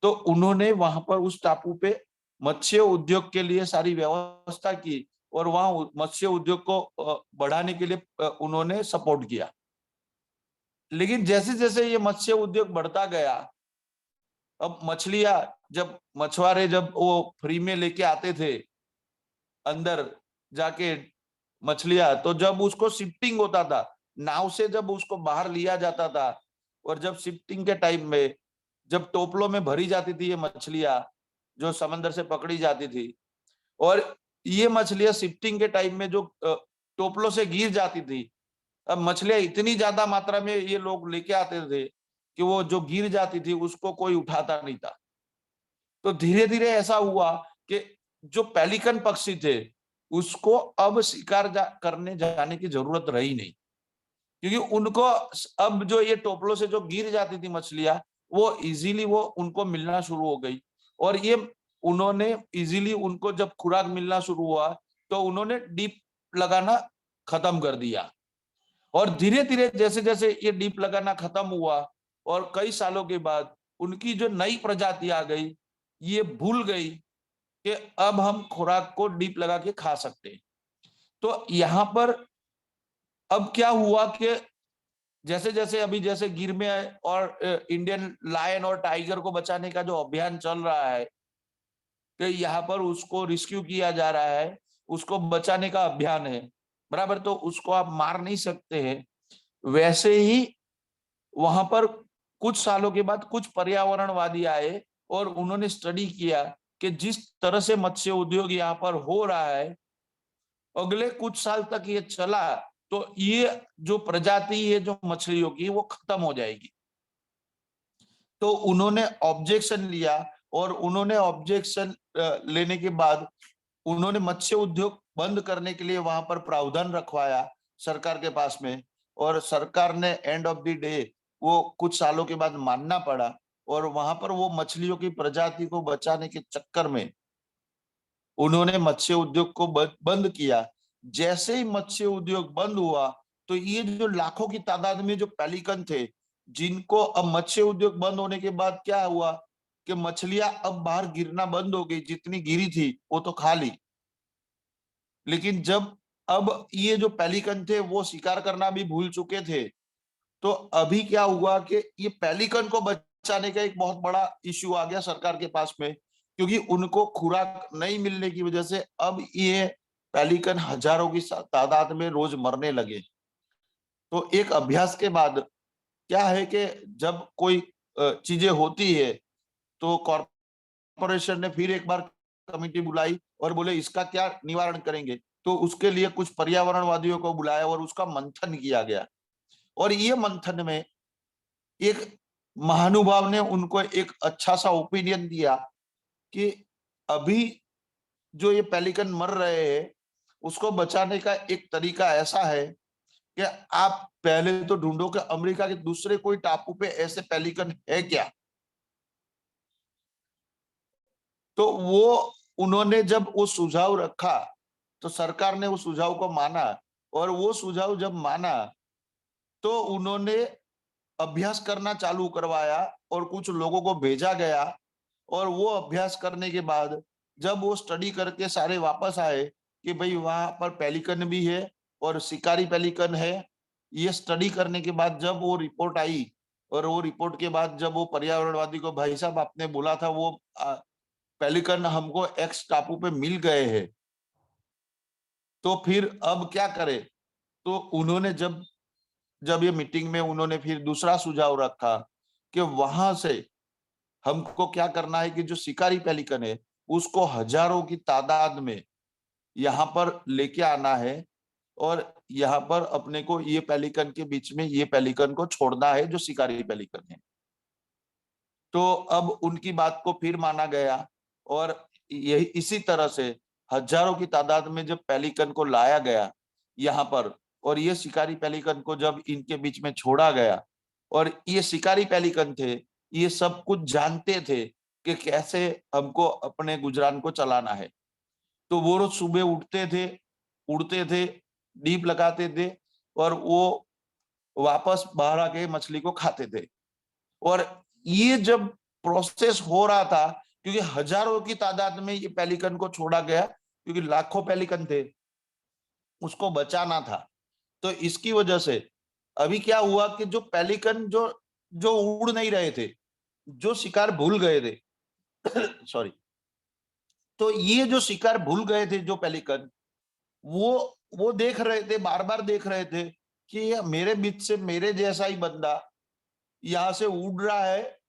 तो उन्होंने वहां पर उस टापू पे मत्स्य उद्योग के लिए सारी व्यवस्था की और वहां मत्स्य उद्योग को बढ़ाने के लिए उन्होंने सपोर्ट किया। लेकिन जैसे जैसे ये मत्स्य उद्योग बढ़ता गया, अब मछलियां जब मछुआरे जब वो फ्री में लेके आते थे अंदर जाके मछलियां, तो जब उसको शिफ्टिंग होता था नाव से, जब उसको बाहर लिया जाता था और जब शिफ्टिंग के टाइम में जब टोपलों में भरी जाती थी ये मछलियां जो समंदर से पकड़ी जाती थी, और ये मछलियां शिफ्टिंग के टाइम में जो टोपलों से गिर जाती थी, अब मछलियां इतनी ज्यादा मात्रा में ये लोग लेके आते थे कि वो जो गिर जाती थी उसको कोई उठाता नहीं था। तो धीरे धीरे ऐसा हुआ कि जो पेलिकन पक्षी थे उसको अब शिकार करने जाने की जरूरत रही नहीं, क्योंकि उनको अब जो ये टोपलों से जो गिर जाती थी मछलियां वो इजीली वो उनको मिलना शुरू हो गई। और ये उन्होंने इजीली उनको जब खुराक मिलना शुरू हुआ तो उन्होंने डीप लगाना खत्म कर दिया। और धीरे धीरे जैसे जैसे ये डीप लगाना खत्म हुआ और कई सालों के बाद उनकी जो नई प्रजाति आ गई, ये भूल गई कि अब हम खुराक को डीप लगा के खा सकते हैं। तो यहाँ पर अब क्या हुआ कि जैसे जैसे अभी जैसे गिर में और इंडियन लायन और टाइगर को बचाने का जो अभियान चल रहा है कि यहाँ पर उसको रिस्क्यू किया जा रहा है, उसको बचाने का अभियान है, बराबर, तो उसको आप मार नहीं सकते हैं। वैसे ही वहां पर कुछ सालों के बाद कुछ पर्यावरणवादी आए और उन्होंने स्टडी किया कि जिस तरह से मत्स्य उद्योग यहाँ पर हो रहा है अगले कुछ साल तक ये चला तो ये जो प्रजाति है जो मछलियों की वो खत्म हो जाएगी। तो उन्होंने ऑब्जेक्शन लिया और उन्होंने ऑब्जेक्शन लेने के बाद उन्होंने मत्स्य उद्योग बंद करने के लिए वहां पर प्रावधान रखवाया सरकार के पास में, और सरकार ने एंड ऑफ द डे वो कुछ सालों के बाद मानना पड़ा और वहां पर वो मछलियों की प्रजाति को बचाने के चक्कर में उन्होंने मत्स्य उद्योग को बंद किया। जैसे ही मत्स्य उद्योग बंद हुआ तो ये जो लाखों की तादाद में जो पेलिकन थे जिनको अब मत्स्य उद्योग बंद होने के बाद क्या हुआ कि मछलियां अब बाहर गिरना बंद हो गई, जितनी गिरी थी वो तो खा ली। लेकिन जब अब ये जो पेलिकन थे वो शिकार करना भी भूल चुके थे, तो अभी क्या हुआ कि ये पेलिकन को बचाने का एक बहुत बड़ा इश्यू आ गया सरकार के पास में, क्योंकि उनको खुराक नहीं मिलने की वजह से अब ये पेलिकन हजारों की तादाद में रोज मरने लगे। तो एक अभ्यास के बाद क्या है कि जब कोई चीजें होती है तो कॉर्पोरेशन ने फिर एक बार कमेटी बुलाई और बोले इसका क्या निवारण करेंगे, तो उसके लिए कुछ पर्यावरणवादियों को बुलाया और उसका मंथन किया गया। और ये मंथन में एक महानुभाव ने उनको एक अच्छा सा ओपिनियन दिया कि अभी जो ये पेलिकन मर रहे हैं उसको बचाने का एक तरीका ऐसा है कि आप पहले तो ढूंढो कि अमेरिका के दूसरे कोई टापू पे ऐसे पेलिकन है क्या। तो वो उन्होंने जब वो सुझाव रखा तो सरकार ने उस सुझाव को माना, और वो सुझाव जब माना तो उन्होंने अभ्यास करना चालू करवाया और कुछ लोगों को भेजा गया, और वो अभ्यास करने के बाद जब वो स्टडी करके सारे वापस आए कि भाई वहां पर पेलिकन भी है और शिकारी पेलिकन है, ये स्टडी करने के बाद जब वो रिपोर्ट आई, और वो रिपोर्ट के बाद जब वो पर्यावरणवादी को, भाई साहब आपने बोला था वो पेलिकन हमको एक्स टापू पे मिल गए हैं, तो फिर अब क्या करें। तो उन्होंने जब जब ये मीटिंग में उन्होंने फिर दूसरा सुझाव रखा कि वहां से हमको क्या करना है कि जो शिकारी पेलिकन है उसको हजारों की तादाद में यहाँ पर लेके आना है, और यहाँ पर अपने को ये पेलिकन के बीच में ये पेलिकन को छोड़ना है जो शिकारी पेलिकन है। तो अब उनकी बात को फिर माना गया, और यही इसी तरह से हजारों की तादाद में जब पेलिकन को लाया गया यहाँ पर, और ये शिकारी पेलिकन को जब इनके बीच में छोड़ा गया, और ये शिकारी पेलिकन थे, ये सब कुछ जानते थे कि कैसे हमको अपने गुजरान को चलाना है। तो वो रोज सुबह उठते थे, उड़ते थे, डीप लगाते थे, और वो वापस बाहर आके मछली को खाते थे। और ये जब प्रोसेस हो रहा था, क्योंकि हजारों की तादाद में ये पेलिकन को छोड़ा गया, क्योंकि लाखों पेलिकन थे, उसको बचाना था। तो इसकी वजह से अभी क्या हुआ कि जो पेलिकन जो जो उड़ नहीं रहे थे, जो शिकार भूल गए थे सॉरी, तो ये जो शिकार भूल गए थे जो पेलिकन, वो देख रहे थे, बार बार देख रहे थे कि ये मेरे बीच से मेरे जैसा ही बंदा यहाँ से उड़ रहा है,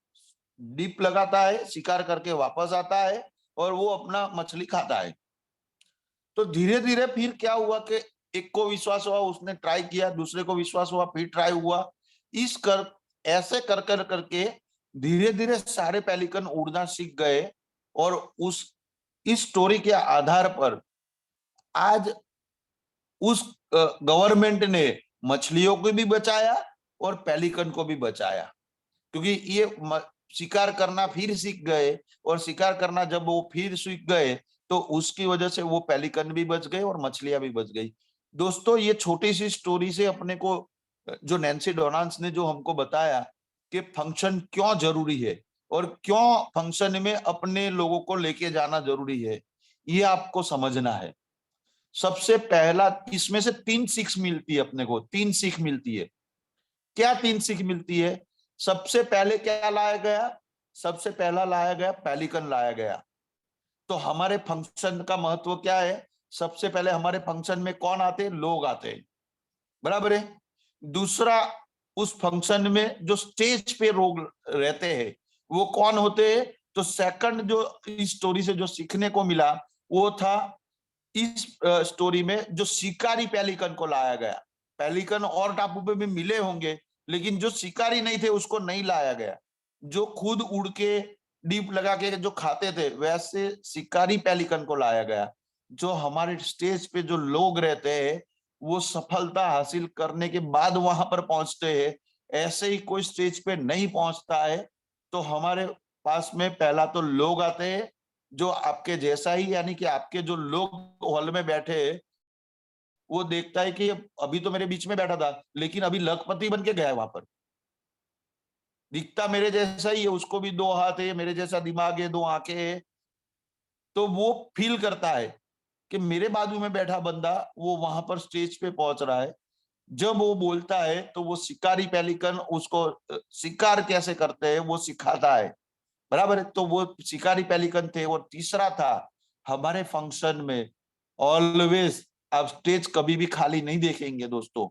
डीप लगाता है, शिकार करके वापस आता है, और वो अपना मछली खाता है। तो धीरे धीरे फिर क्या हुआ कि एक को विश्वास हुआ, उसने ट्राई किया, दूसरे को विश्वास हुआ, फिर ट्राई हुआ, ऐसे कर कर करके धीरे धीरे सारे पेलिकन उड़ना सीख गए। और इस स्टोरी के आधार पर आज उस गवर्नमेंट ने मछलियों को भी बचाया और पेलिकन को भी बचाया, क्योंकि ये शिकार करना फिर सीख गए, और शिकार करना जब वो फिर सीख गए तो उसकी वजह से वो पेलिकन भी बच गए और मछलियां भी बच गई। दोस्तों, ये छोटी सी स्टोरी से अपने को जो नैन्सी डोनाल्ड ने जो हमको बताया कि फंक्शन क्यों जरूरी है और क्यों फंक्शन में अपने लोगों को लेके जाना जरूरी है, ये आपको समझना है। सबसे पहला इसमें से 3 सीख मिलती है अपने को, 3 सीख मिलती है। क्या 3 सीख मिलती है? सबसे पहले क्या लाया गया? सबसे पहला लाया गया पेलिकन लाया गया। तो हमारे फंक्शन का महत्व क्या है? सबसे पहले हमारे फंक्शन में कौन आते हैं? लोग आते हैं, बराबर है। दूसरा, उस फंक्शन में जो स्टेज पे लोग रहते हैं वो कौन होते हैं? तो सेकंड जो इस स्टोरी से जो सीखने को मिला वो था इस स्टोरी में जो शिकारी पेलिकन को लाया गया। पेलिकन और टापू पे भी मिले होंगे, लेकिन जो शिकारी नहीं थे उसको नहीं लाया गया। जो खुद उड़ के डीप लगा के जो खाते थे, वैसे शिकारी पेलिकन को लाया गया। जो हमारे स्टेज पे जो लोग रहते हैं वो सफलता हासिल करने के बाद वहां पर पहुंचते हैं, ऐसे ही कोई स्टेज पे नहीं पहुंचता है। तो हमारे पास में पहला तो लोग आते हैं जो आपके जैसा ही, यानी कि आपके जो लोग हॉल में बैठे हैं वो देखता है कि अभी तो मेरे बीच में बैठा था लेकिन अभी लखपति बन के गया है वहां पर, दिखता मेरे जैसा ही है, उसको भी 2 हाथ है, मेरे जैसा दिमाग है, 2 आंखें है। तो वो फील करता है कि मेरे बाजू में बैठा बंदा वो वहां पर स्टेज पे पहुंच रहा है। जब वो बोलता है तो वो शिकारी पेलिकन उसको शिकार कैसे करते हैं वो सिखाता है, बराबर है। तो वो शिकारी पेलिकन थे। और तीसरा था, हमारे फंक्शन में ऑलवेज आप स्टेज कभी भी खाली नहीं देखेंगे दोस्तों।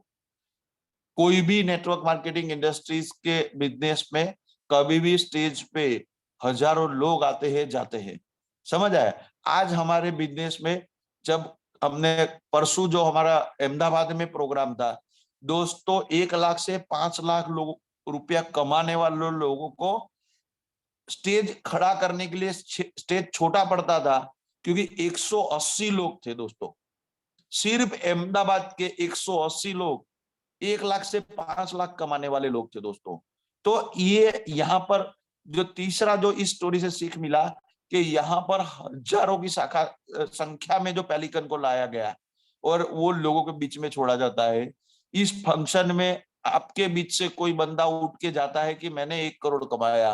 कोई भी नेटवर्क मार्केटिंग इंडस्ट्रीज के बिजनेस में कभी भी स्टेज पे हजारों लोग आते हैं जाते हैं, समझ आया। आज हमारे बिजनेस में जब हमने परसों जो हमारा अहमदाबाद में प्रोग्राम था दोस्तों, 1 लाख से 5 लाख लोग रुपया कमाने वाले लोगों को स्टेज खड़ा करने के लिए स्टेज छोटा पड़ता था, क्योंकि 180 लोग थे दोस्तों। सिर्फ अहमदाबाद के 180 लोग 1 लाख से 5 लाख कमाने वाले लोग थे दोस्तों। तो ये यहाँ पर जो तीसरा जो इस स्टोरी से सीख मिला कि यहाँ पर हजारों की संख्या में जो पेलिकन को लाया गया और वो लोगों के बीच में छोड़ा जाता है। इस फंक्शन में आपके बीच से कोई बंदा उठ के जाता है कि मैंने 1 करोड़ कमाया,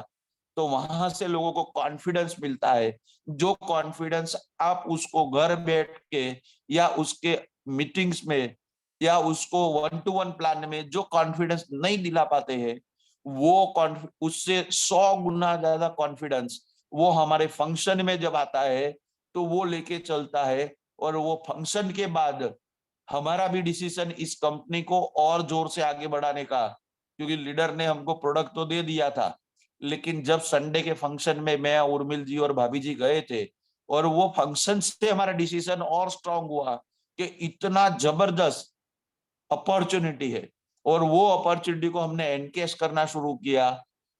तो वहां से लोगों को कॉन्फिडेंस मिलता है। जो कॉन्फिडेंस आप उसको घर बैठ के या उसके मीटिंग्स में या उसको 1-to-1 प्लान में जो कॉन्फिडेंस नहीं दिला पाते हैं, वो उससे 100 गुना ज्यादा कॉन्फिडेंस वो हमारे फंक्शन में जब आता है तो वो लेके चलता है। और वो फंक्शन के बाद हमारा भी डिसीजन इस कंपनी को और जोर से आगे बढ़ाने का, क्योंकि लीडर ने हमको प्रोडक्ट तो दे दिया था, लेकिन जब संडे के फंक्शन में मैं, उर्मिल जी और भाभी जी गए थे और वो फंक्शन से हमारा डिसीजन और स्ट्रांग हुआ कि इतना जबरदस्त अपॉर्चुनिटी है और वो अपॉर्चुनिटी को हमने एनकेश करना शुरू किया।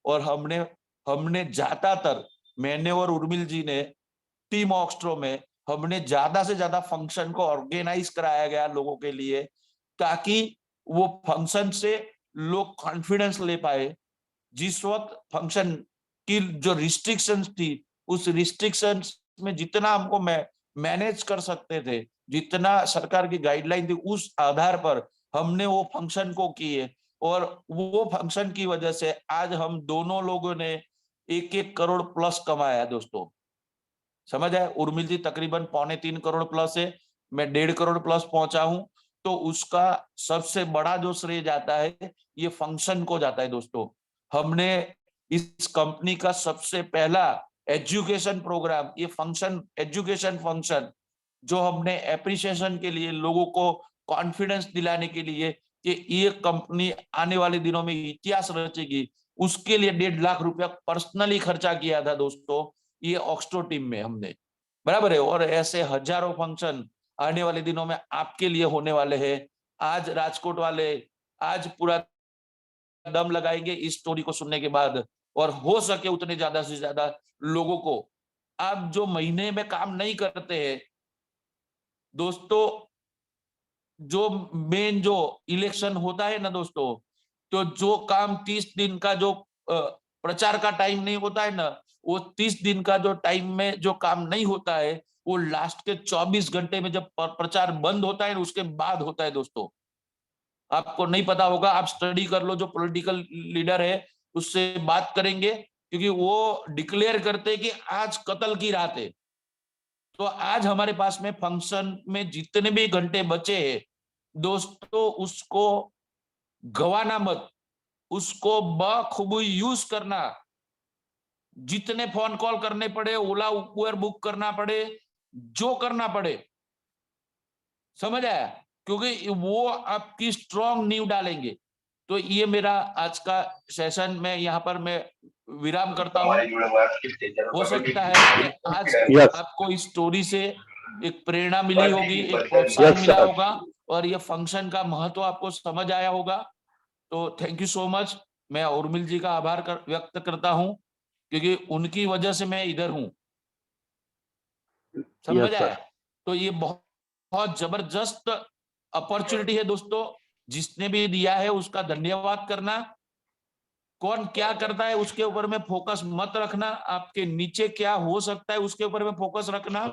और हमने ज्यादातर, मैंने और उर्मिल जी ने टीम ऑक्स्ट्रो में हमने ज्यादा से ज्यादा फंक्शन को ऑर्गेनाइज कराया गया लोगों के लिए, ताकि वो फंक्शन से लोग कॉन्फिडेंस ले पाए। जिस वक्त फंक्शन की जो रिस्ट्रिक्शंस थी, उस रिस्ट्रिक्शंस में जितना हमको मैनेज कर सकते थे, जितना सरकार की गाइडलाइन थी, उस आधार पर हमने वो फंक्शन को किए। और वो फंक्शन की वजह से आज हम दोनों लोगों ने 1-1 करोड़ प्लस कमाया है दोस्तों। समझ आए? उर्मिल जी तकरीबन 2.25 करोड़ प्लस है, मैं 1.5 करोड़ प्लस पहुंचा हूं। तो उसका सबसे बड़ा जो श्रेय जाता है ये फंक्शन को जाता है दोस्तों। हमने इस कंपनी का सबसे पहला एजुकेशन प्रोग्राम, ये फंक्शन, एजुकेशन फंक्शन, जो हमने एप्रिसिएशन के लिए, लोगों को कॉन्फिडेंस दिलाने के लिए कि ये कंपनी आने वाले दिनों में इतिहास रचेगी, उसके लिए 1.5 लाख रुपया पर्सनली खर्चा किया था दोस्तों, ये ऑक्सटो टीम में हमने। बराबर है? और ऐसे हजारों फंक्शन आने वाले दिनों में आपके लिए होने वाले हैं। आज राजकोट वाले आज पूरा दम लगाएंगे इस स्टोरी को सुनने के बाद, और हो सके उतने ज्यादा से ज्यादा लोगों को। आप जो महीने में काम नहीं करते हैं दोस्तों, जो मेन जो इलेक्शन होता है ना दोस्तों, तो जो काम 30 दिन का जो प्रचार का टाइम नहीं होता है ना, वो 30 दिन का जो टाइम में जो काम नहीं होता है, वो लास्ट के 24 घंटे में जब प्रचार बंद होता है, उसके बाद होता है दोस्तों। आपको नहीं पता होगा, आप स्टडी कर लो, जो पॉलिटिकल लीडर है उससे बात करेंगे, क्योंकि वो डिक्लेयर करते हैं कि आज कत्ल की रात है। तो आज हमारे पास में फंक्शन में जितने भी घंटे बचे हैं दोस्तों, उसको गवाना मत, उसको बखूबी यूज करना। जितने फोन कॉल करने पड़े, ओला उबर बुक करना पड़े, जो करना पड़े, समझ आया? क्योंकि वो आपकी स्ट्रॉन्ग नींव डालेंगे। तो ये मेरा आज का सेशन में यहाँ पर मैं विराम करता हूँ। हो सकता है कि आज आपको इस स्टोरी से एक प्रेरणा मिली होगी, एक प्रोत्साहन मिला होगा, और ये फंक्शन का महत्व आपको समझ आया होगा। तो थैंक यू सो मच। मैं उर्मिल जी का आभार व्यक्त करता हूँ, क्योंकि उनकी वजह से मैं इधर हूँ। समझ आया? तो ये बहुत जबरदस्त अपॉर्चुनिटी है दोस्तों। जिसने भी दिया है उसका धन्यवाद करना। कौन क्या करता है उसके ऊपर में फोकस मत रखना, आपके नीचे क्या हो सकता है उसके ऊपर में फोकस रखना।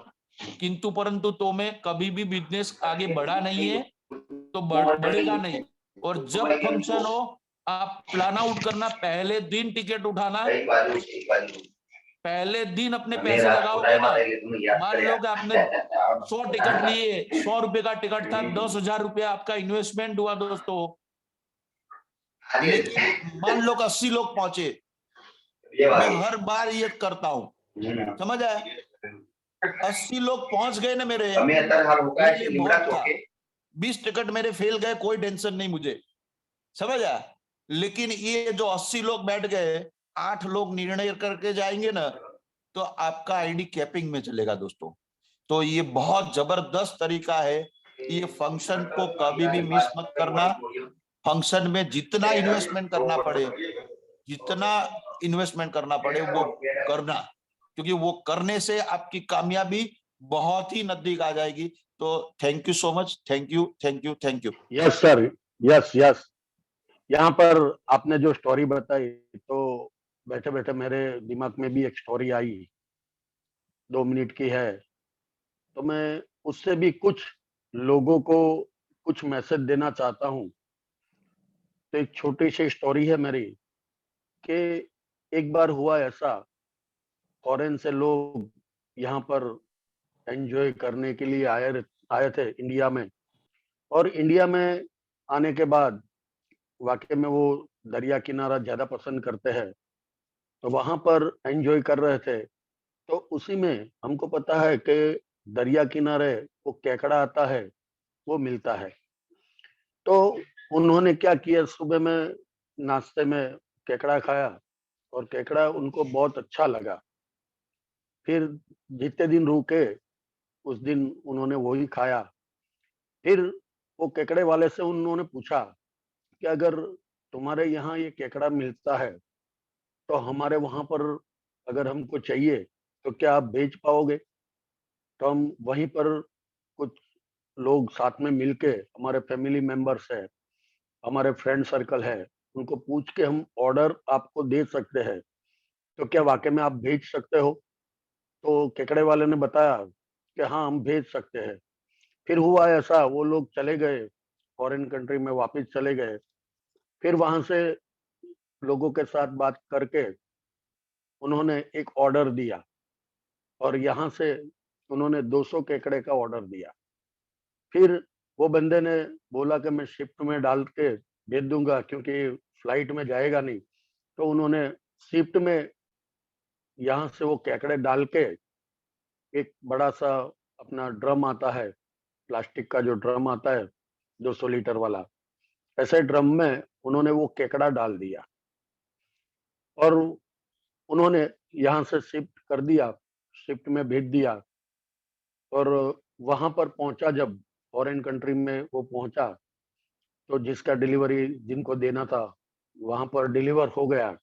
किंतु परंतु तो में कभी भी बिजनेस आगे बढ़ा नहीं है तो बढ़ेगा नहीं। और जब फंक्शन हो, आप प्लान आउट करना, पहले दिन टिकट उठाना, पहले दिन अपने पैसे लगाओगे ना। मान लो कि आपने 100 टिकट लिए, 100 रुपए का टिकट था, 10,000 रुपया आपका इन्वेस्टमेंट हुआ दोस्तों। लेकिन मान लो कि 80 लोग पहुंचे, मैं हर बार ये करता हूं, समझ आया? 80 लोग पहुंच गए ना मेरे लिए बहुत था। 20 टिकट मेरे फेल गए, कोई टेंशन नहीं मुझे, समझ आया? लेकिन ये जो 80 लोग बैठ गए, 8 लोग निर्णय करके जाएंगे ना, तो आपका आईडी कैपिंग में चलेगा दोस्तों। तो ये बहुत जबरदस्त तरीका है। ये फंक्शन को कभी भी मिस मत करना। फंक्शन में जितना इन्वेस्टमेंट करना पड़े, जितना इन्वेस्टमेंट करना पड़े वो करना, क्योंकि वो करने से आपकी कामयाबी बहुत ही नजदीक आ जाएगी। तो thank you so much. Thank you, thank you, thank you. Yes sir, yes yes, यहाँ पर आपने जो स्टोरी बताई तो बैठे बैठे मेरे दिमाग में भी एक स्टोरी आई, 2 मिनट की है। तो मैं उससे भी कुछ लोगों को कुछ मैसेज देना चाहता हूँ। तो एक छोटी सी स्टोरी है मेरी कि एक बार हुआ ऐसा, फॉरेन से लोग यहाँ पर एंजॉय करने के लिए आए थे इंडिया में। और इंडिया में आने के बाद वाकई में वो दरिया किनारा ज्यादा पसंद करते हैं, तो वहां पर एंजॉय कर रहे थे। तो उसी में हमको पता है कि दरिया किनारे वो केकड़ा आता है, वो मिलता है। तो उन्होंने क्या किया, सुबह में नाश्ते में केकड़ा खाया और केकड़ा उनको बहुत अच्छा लगा। फिर जितने दिन रुके उस दिन उन्होंने वही खाया। फिर वो केकड़े वाले से उन्होंने पूछा कि अगर तुम्हारे यहाँ ये केकड़ा मिलता है तो हमारे वहां पर अगर हमको चाहिए तो क्या आप भेज पाओगे? तो हम वहीं पर कुछ लोग साथ में मिलके, हमारे फैमिली मेंबर्स है, हमारे फ्रेंड सर्कल है, उनको पूछ के हम ऑर्डर आपको दे सकते हैं, तो क्या वाकई में आप भेज सकते हो? तो केकड़े वाले ने बताया कि हाँ, हम भेज सकते हैं। फिर हुआ ऐसा, वो लोग चले गए, फॉरेन कंट्री में वापस चले गए। फिर वहां से लोगों के साथ बात करके उन्होंने एक ऑर्डर दिया और यहाँ से उन्होंने 200 केकड़े का ऑर्डर दिया। फिर वो बंदे ने बोला कि मैं शिफ्ट में डाल के भेज दूंगा क्योंकि फ्लाइट में जाएगा नहीं। तो उन्होंने शिफ्ट में यहाँ से वो केकड़े डाल के एक बड़ा सा अपना ड्रम आता है, प्लास्टिक का जो ड्रम आता है 200 लीटर वाला, ऐसे ड्रम में उन्होंने वो केकड़ा डाल दिया और उन्होंने यहाँ से शिफ्ट कर दिया, शिफ्ट में भेज दिया। और वहां पर पहुंचा, जब फॉरेन कंट्री में वो पहुंचा तो जिसका डिलीवरी जिनको देना था वहां पर डिलीवर हो गया।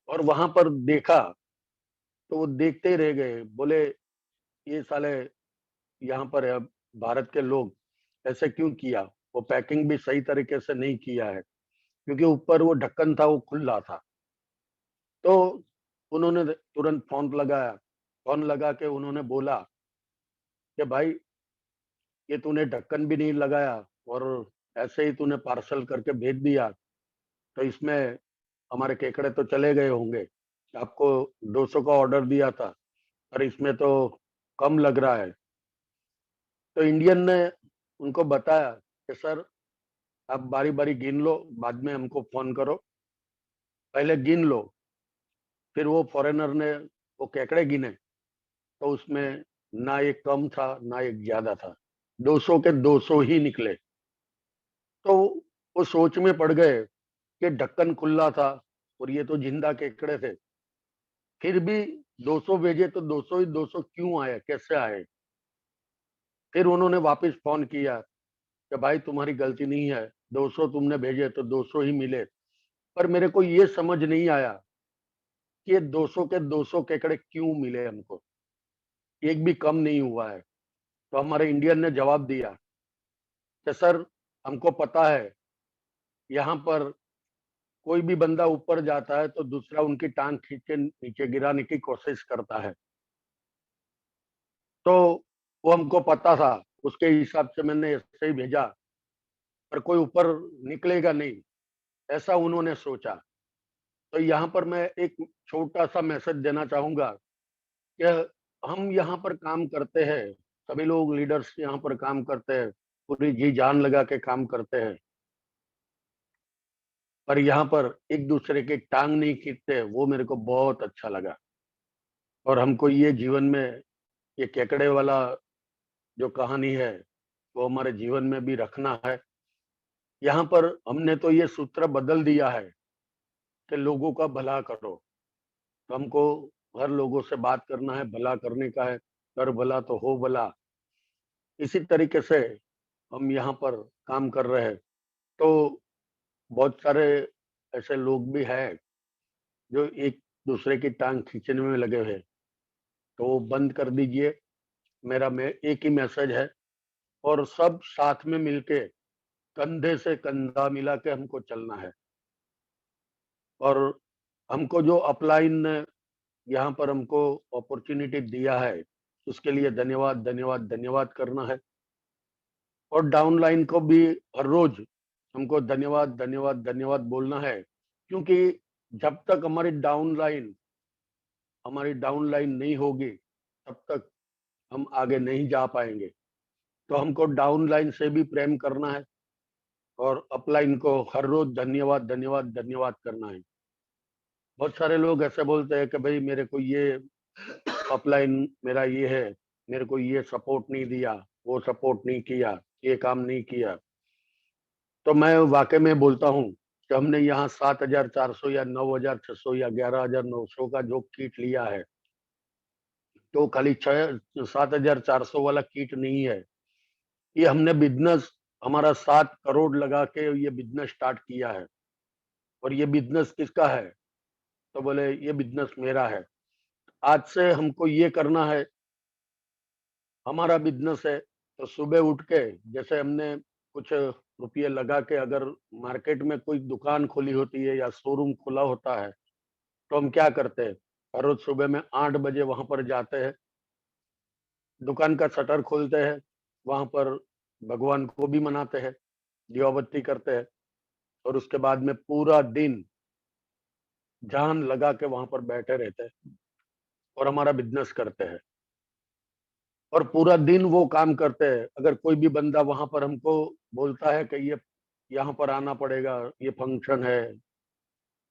और वहां पर देखा तो वो देखते ही रह गए, बोले ये साले यहाँ पर है, भारत के लोग ऐसे क्यों किया? वो पैकिंग भी सही तरीके से नहीं किया है क्योंकि ऊपर वो ढक्कन था वो खुला था। तो उन्होंने तुरंत फोन लगा के उन्होंने बोला कि भाई ये तूने ढक्कन भी नहीं लगाया और ऐसे ही तूने पार्सल करके भेज दिया, तो इसमें हमारे केकड़े तो चले गए होंगे। आपको 200 का ऑर्डर दिया था और इसमें तो कम लग रहा है। तो इंडियन ने उनको बताया कि सर आप बारी बारी गिन लो, बाद में हमको फोन करो, पहले गिन लो। फिर वो फॉरेनर ने वो केकड़े गिने तो उसमें ना एक कम था ना एक ज्यादा था, 200 के 200 ही निकले। तो वो सोच में पड़ गए कि ढक्कन खुला था और ये तो जिंदा केकड़े थे, फिर भी 200 भेजे तो 200 ही 200 क्यों आए, कैसे आए? फिर उन्होंने वापस फोन किया कि भाई तुम्हारी गलती नहीं है, 200 तुमने भेजे तो 200 ही मिले। पर मेरे को ये समझ नहीं आया कि ये 200 के 200 केकड़े क्यों मिले हमको, एक भी कम नहीं हुआ है। तो हमारे इंडियन ने जवाब दिया कि सर हमको पता है, यहाँ पर कोई भी बंदा ऊपर जाता है तो दूसरा उनकी टांग खींच के नीचे गिराने की कोशिश करता है। तो वो हमको पता था, उसके हिसाब से मैंने ऐसे ही भेजा, पर कोई ऊपर निकलेगा नहीं, ऐसा उन्होंने सोचा। तो यहाँ पर मैं एक छोटा सा मैसेज देना चाहूंगा कि हम यहाँ पर काम करते हैं, सभी लोग लीडर्स यहाँ पर काम करते हैं, पूरी जी जान लगा के काम करते हैं, पर यहाँ पर एक दूसरे की टांग नहीं खींचते, वो मेरे को बहुत अच्छा लगा। और हमको ये जीवन में ये केकड़े वाला जो कहानी है वो हमारे जीवन में भी रखना है। यहाँ पर हमने तो ये सूत्र बदल दिया है कि लोगों का भला करो। तो हमको हर लोगों से बात करना है, भला करने का है, कर भला तो हो भला। इसी तरीके से हम यहाँ पर काम कर रहे हैं। तो बहुत सारे ऐसे लोग भी हैं जो एक दूसरे की टांग खींचने में लगे हुए हैं, तो वो बंद कर दीजिए। मेरा में एक ही मैसेज है, और सब साथ में मिलके कंधे से कंधा मिला के हमको चलना है। और हमको जो अपलाइन ने यहाँ पर हमको अपॉर्चुनिटी दिया है, उसके लिए धन्यवाद धन्यवाद धन्यवाद करना है। और डाउनलाइन को भी हर रोज हमको धन्यवाद धन्यवाद धन्यवाद बोलना है, क्योंकि जब तक हमारी डाउनलाइन नहीं होगी, तब तक हम आगे नहीं जा पाएंगे। तो हमको डाउनलाइन से भी प्रेम करना है और अपलाइन को हर रोज धन्यवाद धन्यवाद धन्यवाद करना है। बहुत सारे लोग ऐसे बोलते हैं कि भाई मेरे को ये अपलाइन मेरा ये है, मेरे को ये सपोर्ट नहीं दिया, वो सपोर्ट नहीं किया, ये काम नहीं किया। तो मैं वाकई में बोलता हूँ कि हमने यहाँ 7,400 या 9,600 या 11,900 का जो किट लिया है, तो खाली 7,400 वाला किट नहीं है। ये हमने बिजनेस हमारा 7 करोड़ लगा के ये बिजनेस स्टार्ट किया है। और ये बिजनेस किसका है? तो बोले ये बिजनेस मेरा है। आज से हमको ये करना है, हमारा बिजनेस है, तो सुबह उठ के जैसे हमने कुछ रुपये लगा के अगर मार्केट में कोई दुकान खोली होती है या शोरूम खुला होता है, तो हम क्या करते हैं? हर रोज सुबह में 8 बजे वहां पर जाते हैं, दुकान का शटर खोलते हैं, वहां पर भगवान को भी मनाते हैं, दिया बत्ती करते हैं, और उसके बाद में पूरा दिन जान लगा के वहां पर बैठे रहते हैं और हमारा बिजनेस करते हैं। और पूरा दिन वो काम करते हैं। अगर कोई भी बंदा वहां पर हमको बोलता है कि ये यहाँ पर आना पड़ेगा, ये फंक्शन है,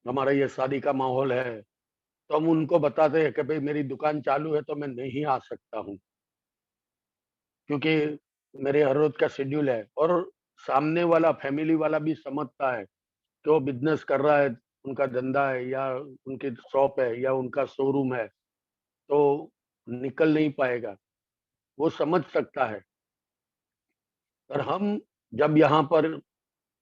हमारा ये शादी का माहौल है, तो हम उनको बताते हैं कि भाई मेरी दुकान चालू है तो मैं नहीं आ सकता हूँ, क्योंकि मेरे हर रोज का शेड्यूल है। और सामने वाला फैमिली वाला भी समझता है कि वो बिजनेस कर रहा है, उनका धंधा है या उनकी शॉप है या उनका शोरूम है, तो निकल नहीं पाएगा, वो समझ सकता है। और हम जब यहाँ पर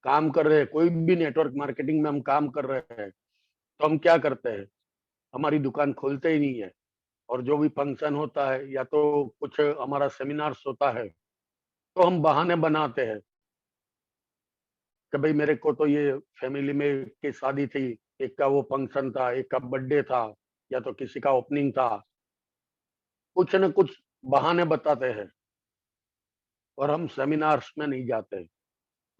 काम कर रहे हैं, कोई भी नेटवर्क मार्केटिंग में हम काम कर रहे हैं, तो हम क्या करते हैं? हमारी दुकान खोलते ही नहीं है। और जो भी फंक्शन होता है या तो कुछ हमारा सेमिनार्स होता है, तो हम बहाने बनाते हैं कि भाई मेरे को तो ये फैमिली में की शादी थी, एक का वो फंक्शन था, एक का बर्थडे था, या तो किसी का ओपनिंग था, कुछ न कुछ बहाने बताते हैं और हम सेमिनार्स में नहीं जाते।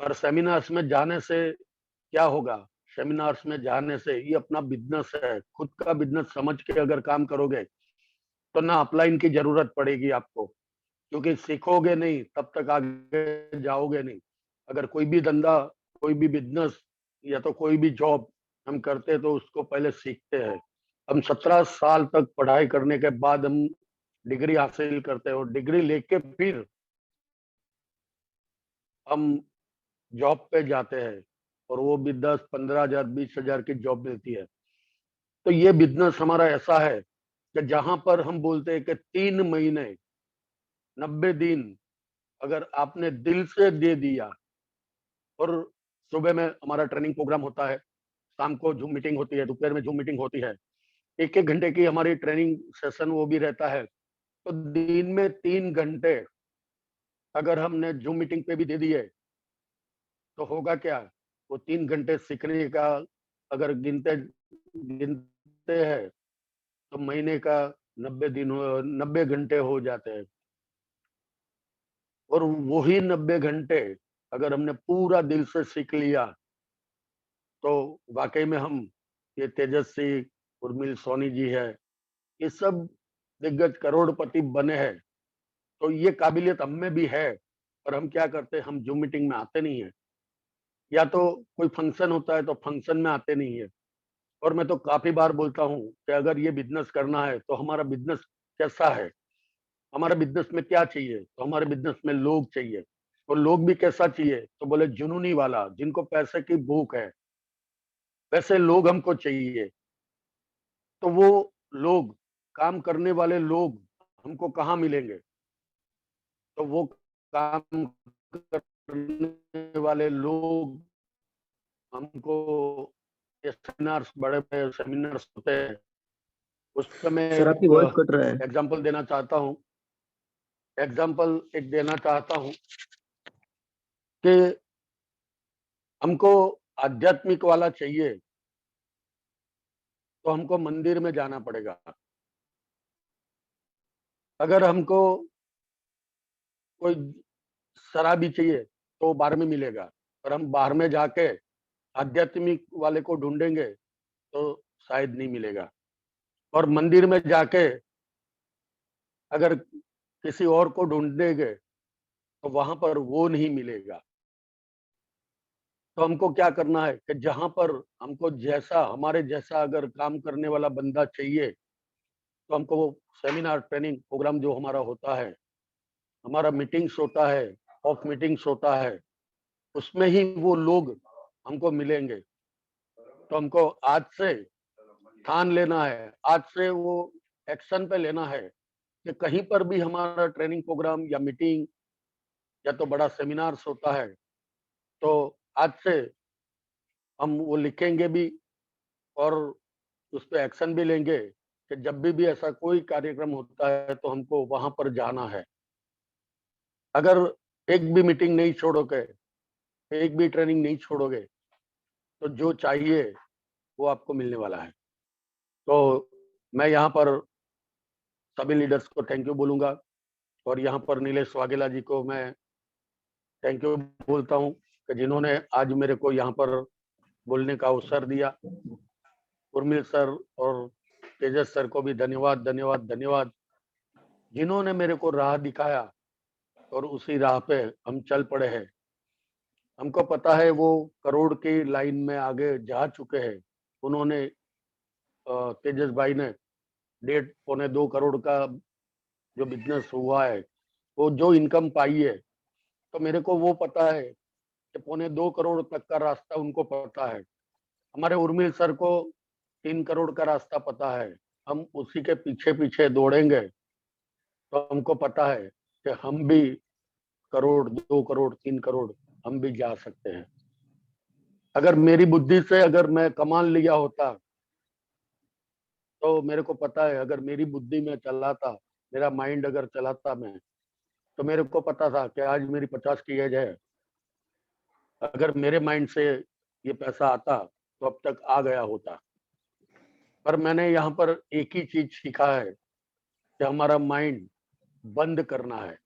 पर सेमिनार्स में जाने से क्या होगा? सेमिनार्स में जाने से, ये अपना बिजनेस है, खुद का बिजनेस समझ के अगर काम करोगे, तो ना अपलाइन की जरूरत पड़ेगी आपको, क्योंकि सीखोगे नहीं तब तक आगे जाओगे नहीं। अगर कोई भी धंधा, कोई भी बिजनेस या तो कोई भी जॉब हम करते हैं, तो उसको पहले सीखते हैं। हम 17 साल तक पढ़ाई करने के बाद हम डिग्री हासिल करते हैं, और डिग्री लेके फिर हम जॉब पे जाते हैं, और वो भी 10-15 हजार 20 हजार की जॉब मिलती है। तो ये बिजनेस हमारा ऐसा है कि जहां पर हम बोलते हैं कि 3 महीने 90 दिन अगर आपने दिल से दे दिया, और सुबह में हमारा ट्रेनिंग प्रोग्राम होता है, शाम को जूम मीटिंग होती है, दोपहर में जूम मीटिंग होती है, 1-1 घंटे की हमारी ट्रेनिंग सेशन वो भी रहता है। तो दिन में 3 घंटे अगर हमने जूम मीटिंग पे भी दे दिए, तो होगा क्या? वो 3 घंटे सीखने का अगर गिनते गिनते हैं, तो महीने का 90 दिन 90 घंटे हो जाते हैं। और वही 90 घंटे अगर हमने पूरा दिल से सीख लिया, तो वाकई में हम, ये तेजस्वी उर्मिल सोनी जी है, ये सब दिग्गज करोड़पति बने हैं। तो ये काबिलियत हम में भी है, और हम क्या करते हैं? हम जूम मीटिंग में आते नहीं है, या तो कोई फंक्शन होता है तो फंक्शन में आते नहीं है। और मैं तो काफी बार बोलता हूँ कि अगर ये बिजनेस करना है, तो हमारा बिजनेस कैसा है, हमारे बिजनेस में क्या चाहिए? तो हमारे बिजनेस में लोग चाहिए। और लोग भी कैसा चाहिए? तो बोले जुनूनी वाला, जिनको पैसे की भूख है, वैसे लोग हमको चाहिए। तो वो लोग, काम करने वाले लोग हमको कहाँ मिलेंगे? तो वो काम करने वाले लोग हमको, ये सेमिनार्स, बड़े बड़े सेमिनार्स होते हैं, उसमें मैं सर आपकी वॉइस कट रहा है। एग्जाम्पल देना चाहता हूँ। एग्जाम्पल एक देना चाहता हूँ कि हमको आध्यात्मिक वाला चाहिए तो हमको मंदिर में जाना पड़ेगा। अगर हमको कोई शराबी चाहिए तो बार में मिलेगा, और हम बाहर में जाके आध्यात्मिक वाले को ढूंढेंगे तो शायद नहीं मिलेगा। और मंदिर में जाके अगर किसी और को ढूंढेंगे तो वहां पर वो नहीं मिलेगा। तो हमको क्या करना है कि जहां पर हमको जैसा हमारे जैसा अगर काम करने वाला बंदा चाहिए तो हमको वो सेमिनार ट्रेनिंग प्रोग्राम जो हमारा होता है, हमारा मीटिंग्स होता है, ऑफ मीटिंग्स होता है, उसमें ही वो लोग हमको मिलेंगे। तो हमको आज से ठान लेना है, आज से वो एक्शन पे लेना है कि कहीं पर भी हमारा ट्रेनिंग प्रोग्राम या मीटिंग या तो बड़ा सेमिनार्स होता है तो आज से हम वो लिखेंगे भी और उस पे एक्शन भी लेंगे कि जब भी ऐसा कोई कार्यक्रम होता है तो हमको वहां पर जाना है। अगर एक भी मीटिंग नहीं छोड़ोगे, एक भी ट्रेनिंग नहीं छोड़ोगे तो जो चाहिए वो आपको मिलने वाला है। तो मैं यहाँ पर सभी लीडर्स को थैंक यू बोलूंगा, और यहाँ पर नीलेश वाघेला जी को मैं थैंक यू बोलता हूँ कि जिन्होंने आज मेरे को यहाँ पर बोलने का अवसर दिया। उर्मिल सर और तेजस सर को भी धन्यवाद धन्यवाद धन्यवाद, जिन्होंने मेरे को राह दिखाया और उसी राह पे हम चल पड़े हैं। हमको पता है वो करोड़ की लाइन में आगे जा चुके हैं। उन्होंने तेजस भाई ने 1.5-2 करोड़ का जो बिजनेस हुआ है, वो जो इनकम पाई है, तो मेरे को वो पता है कि 1.25-2 करोड़ तक का रास्ता उनको पता है। हमारे उर्मिल सर को 3 करोड़ का रास्ता पता है। हम उसी के पीछे पीछे दौड़ेंगे तो हमको पता है कि हम भी करोड़, 2 करोड़, 3 करोड़ हम भी जा सकते हैं। अगर मेरी बुद्धि से अगर मैं कमान लिया होता तो मेरे को पता है, अगर मेरी बुद्धि में चलाता, मेरा माइंड अगर चलाता मैं, तो मेरे को पता था कि आज मेरी 50 की एज है। अगर मेरे माइंड से ये पैसा आता तो अब तक आ गया होता। पर मैंने यहाँ पर एक ही चीज सीखा है कि हमारा माइंड बंद करना है,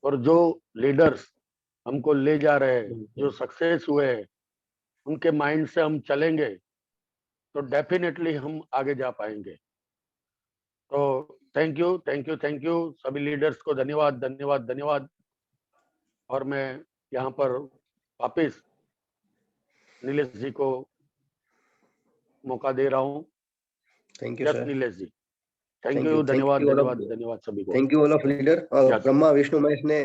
और जो लीडर्स हमको ले जा रहे हैं, जो सक्सेस हुए हैं, उनके माइंड से हम चलेंगे तो डेफिनेटली हम आगे जा पाएंगे। तो thank you thank you thank you सभी लीडर्स को धन्यवाद धन्यवाद धन्यवाद। और मैं यहाँ पर वापिस नीलेश जी को मौका दे रहा हूँ। Thank you yes sir. Nilesh ji, thank Thank you, you. Thank धन्यवाद you all of धन्यवाद धन्यवाद सभी को। Thank you all of leader. और Yes. ब्रह्मा विष्णु महेश ने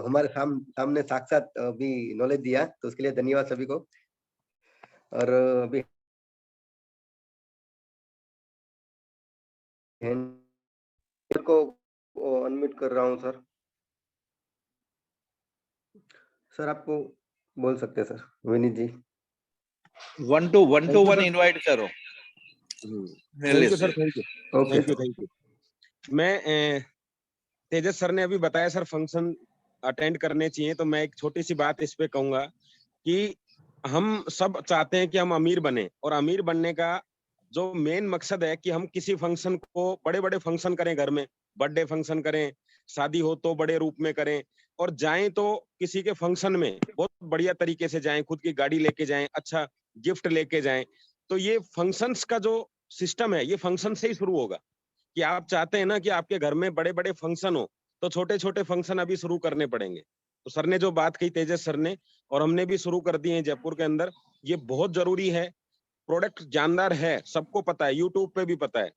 हमारे सामने साक्षात भी नॉलेज दिया, तो उसके लिए धन्यवाद सभी को। और अभी को अनम्यूट कर रहा हूँ सर। सर आपको बोल सकते हैं sir, Vineet ji. 1 to 1 invite करो। Thank you sir, thank you okay thank you. मैं तेजस सर ने अभी बताया सर फंक्शन अटेंड करने चाहिए, तो मैं एक छोटी सी बात इस पे कहूंगा कि हम सब चाहते हैं कि हम अमीर बने, और अमीर बनने का जो मेन मकसद है कि हम किसी फंक्शन को, बड़े बड़े फंक्शन करें, घर में बर्थडे फंक्शन करें, शादी हो तो बड़े रूप में करें, और जाएं तो किसी के फंक्शन में बहुत बढ़िया तरीके से जाएं, खुद की गाड़ी लेके जाएं, अच्छा गिफ्ट लेके जाएं। तो ये फंक्शंस का जो सिस्टम है, ये फंक्शन से ही शुरू होगा। कि आप चाहते हैं ना कि आपके घर में बड़े बड़े फंक्शन हो, तो छोटे छोटे फंक्शन अभी शुरू करने पड़ेंगे। तो सर ने जो बात कही, तेजस सर ने, और हमने भी शुरू कर दिए हैं जयपुर के अंदर, ये बहुत जरूरी है। प्रोडक्ट जानदार है, सबको पता है, यूट्यूब पे भी पता है,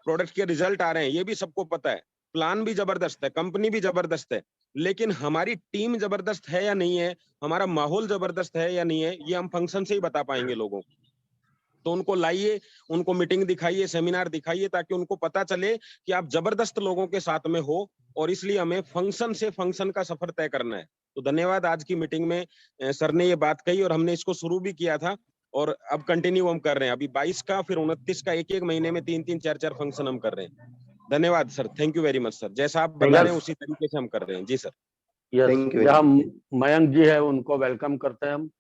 प्रोडक्ट के रिजल्ट आ रहे हैं, ये भी सबको पता है, प्लान भी जबरदस्त है, कंपनी भी जबरदस्त है, लेकिन हमारी टीम जबरदस्त है या नहीं है, हमारा माहौल जबरदस्त है या नहीं है, ये हम फंक्शन से ही बता पाएंगे लोगों को। तो उनको लाइए, उनको मीटिंग दिखाइए, सेमिनार दिखाइए, ताकि उनको पता चले कि आप जबरदस्त लोगों के साथ में हो, और इसलिए हमें फंक्शन से फंक्शन का सफर तय करना है। तो धन्यवाद, आज की मीटिंग में सर ने ये बात कही, और हमने इसको शुरू भी किया था, और अब कंटिन्यू हम कर रहे हैं। अभी 22 का, फिर 29 का, एक महीने में 3-3, 4-4 फंक्शन हम कर रहे हैं। धन्यवाद sir, thank you very much sir. जैसा आप बता रहे हैं उसी तरीके से हम कर रहे हैं। जी सर। Yes, thank you. जहाँ मयंक जी है उनको वेलकम करते हैं हम।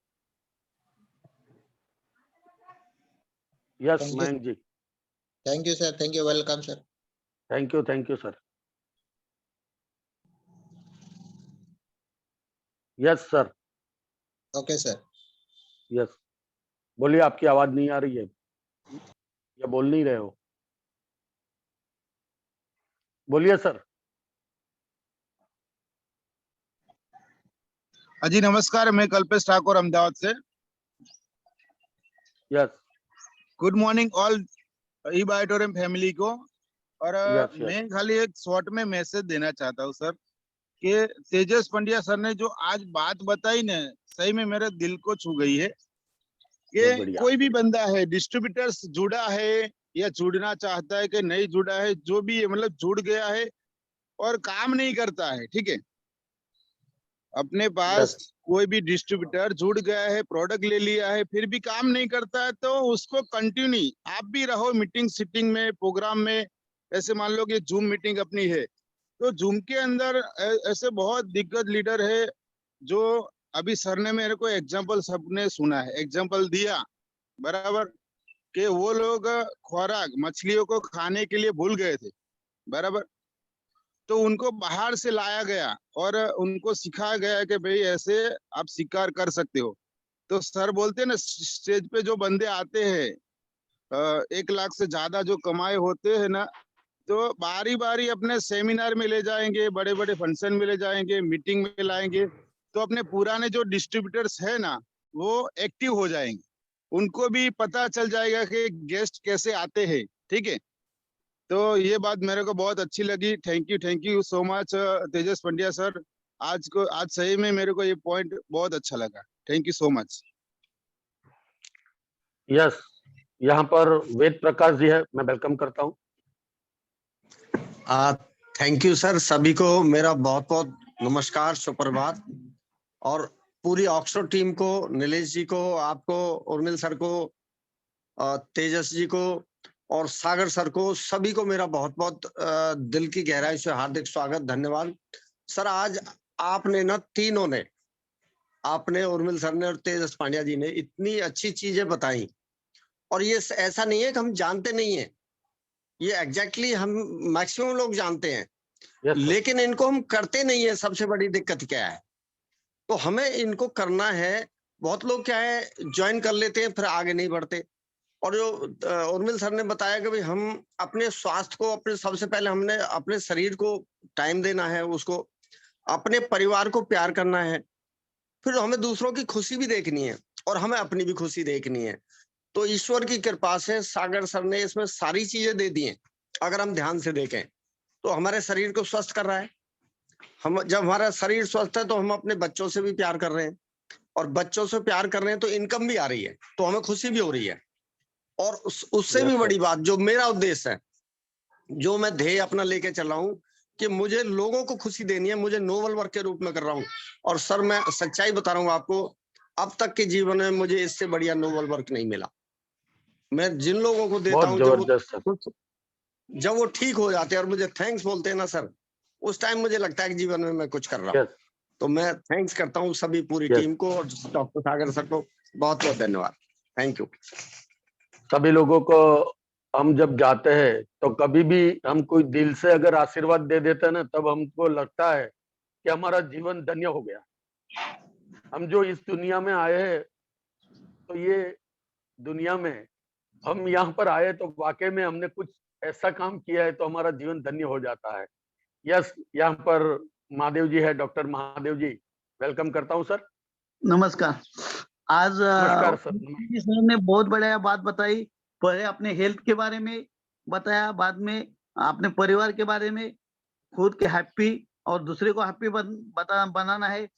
Yes Thank you. Mayank ji, Thank you, sir. Thank you. Welcome, sir. Thank you sir. Yes sir, Okay, sir. Yes बोलिए, आपकी आवाज नहीं आ रही है या बोल नहीं रहे हो? बोलिए सर। जी नमस्कार, मैं कल्पेश ठाकुर अहमदाबाद से। यस गुड मॉर्निंग ऑल ई-बायोटोरियम फैमिली को। और यस मैं खाली एक शॉर्ट में मैसेज देना चाहता हूँ सर कि तेजस पंड्या सर ने जो आज बात बताई ना, सही में मेरे दिल को छू गई है बहुत कि बढ़िया। कोई भी बंदा है डिस्ट्रीब्यूटर्स जुड़ा है या जुड़ना चाहता है कि नहीं जुड़ा है, जो भी है, मतलब जुड़ गया है और काम नहीं करता है, ठीक है, अपने पास यस कोई भी डिस्ट्रीब्यूटर जुड़ गया है, प्रोडक्ट ले लिया है, फिर भी काम नहीं करता है, तो उसको कंटिन्यू आप भी रहो मीटिंग सिटिंग में, प्रोग्राम में। ऐसे मान लो कि जूम मीटिंग अपनी है, तो जूम के अंदर ऐसे बहुत दिग्गज लीडर है जो अभी सर ने मेरे को एग्जाम्पल सबने सुना है, एग्जाम्पल दिया बराबर, कि वो लोग खुराक मछलियों को खाने के लिए भूल गए थे बराबर, तो उनको बाहर से लाया गया और उनको सिखाया गया कि भाई ऐसे आप शिकार कर सकते हो। तो सर बोलते हैं ना, स्टेज पे जो बंदे आते हैं 1 लाख से ज्यादा जो कमाए होते हैं ना, तो बारी बारी अपने सेमिनार में ले जाएंगे, बड़े बड़े फंक्शन में ले जाएंगे, मीटिंग में लाएंगे, तो अपने पुराने जो डिस्ट्रीब्यूटर्स है ना, वो एक्टिव हो जाएंगे, उनको भी पता चल जाएगा कि गेस्ट कैसे आते हैं, ठीक है। तो ये बात मेरे को बहुत अच्छी लगी। Thank you so much Tejas Pandya sir. आज सही में मेरे को ये पॉइंट बहुत अच्छा लगा। Thank you so much. Yes, यहाँ पर वेद प्रकाश जी है, मैं वेलकम करता हूँ। थैंक यू सर, सभी को मेरा बहुत बहुत नमस्कार, सुप्रभात, और पूरी ऑक्सफोर्ड टीम को, नीलेश जी को, आपको, उर्मिल सर को, तेजस जी को और सागर सर को, सभी को मेरा बहुत बहुत दिल की गहराई से हार्दिक स्वागत, धन्यवाद। सर आज आपने ना, तीनों ने, आपने, उर्मिल सर ने और तेजस पांड्या जी ने इतनी अच्छी चीजें बताई, और ये ऐसा नहीं है कि हम जानते नहीं है, ये एग्जैक्टली हम मैक्सिमम लोग जानते हैं, यस सर। लेकिन इनको हम करते नहीं है। सबसे बड़ी दिक्कत क्या है, तो हमें इनको करना है। बहुत लोग क्या है, ज्वाइन कर लेते हैं फिर आगे नहीं बढ़ते। और जो उर्मिल सर ने बताया कि भाई हम अपने स्वास्थ्य को, अपने सबसे पहले हमने अपने शरीर को टाइम देना है, उसको, अपने परिवार को प्यार करना है, फिर हमें दूसरों की खुशी भी देखनी है और हमें अपनी भी खुशी देखनी है। तो ईश्वर की कृपा से सागर सर ने इसमें सारी चीजें दे दी हैं। अगर हम ध्यान से देखें तो हमारे शरीर को स्वस्थ कर रहा है। हम जब हमारा शरीर स्वस्थ है तो हम अपने बच्चों से भी प्यार कर रहे हैं, और बच्चों से प्यार कर रहे हैं तो इनकम भी आ रही है, तो हमें खुशी भी हो रही है। और उससे भी बड़ी बात, जो मेरा उद्देश्य है, जो मैं ध्येय अपना लेके चल रहा हूँ कि मुझे लोगों को खुशी देनी है, मुझे नोबल वर्क के रूप में कर रहा हूँ। और सर मैं सच्चाई बता रहा हूँ आपको, अब तक के जीवन में मुझे इससे बढ़िया नोबल वर्क नहीं मिला। मैं जिन लोगों को देता हूँ, जब वो ठीक हो जाते हैं और मुझे थैंक्स बोलते हैं ना सर, उस टाइम मुझे लगता है कि जीवन में मैं कुछ कर रहा हूँ। तो मैं थैंक्स करता हूँ सभी पूरी टीम को और डॉक्टर सागर सर को बहुत बहुत धन्यवाद। Thank you. सभी लोगों को हम जब जाते हैं तो कभी भी हम कोई दिल से अगर आशीर्वाद दे देते हैं ना, तब हमको लगता है कि हमारा जीवन धन्य हो गया। हम जो इस दुनिया में आए हैं, तो ये दुनिया में हम यहाँ पर आए तो वाकई में हमने कुछ ऐसा काम किया है, तो हमारा जीवन धन्य हो जाता है। यस, यहाँ पर महादेव जी है, डॉक्टर महादेव जी, वेलकम करता हूँ सर। नमस्कार। आज नमस्कार सर। सर ने बहुत बढ़िया बात बताई। पहले अपने हेल्थ के बारे में बताया, बाद में अपने परिवार के बारे में, खुद के हैप्पी और दूसरे को हैप्पी बनाना है।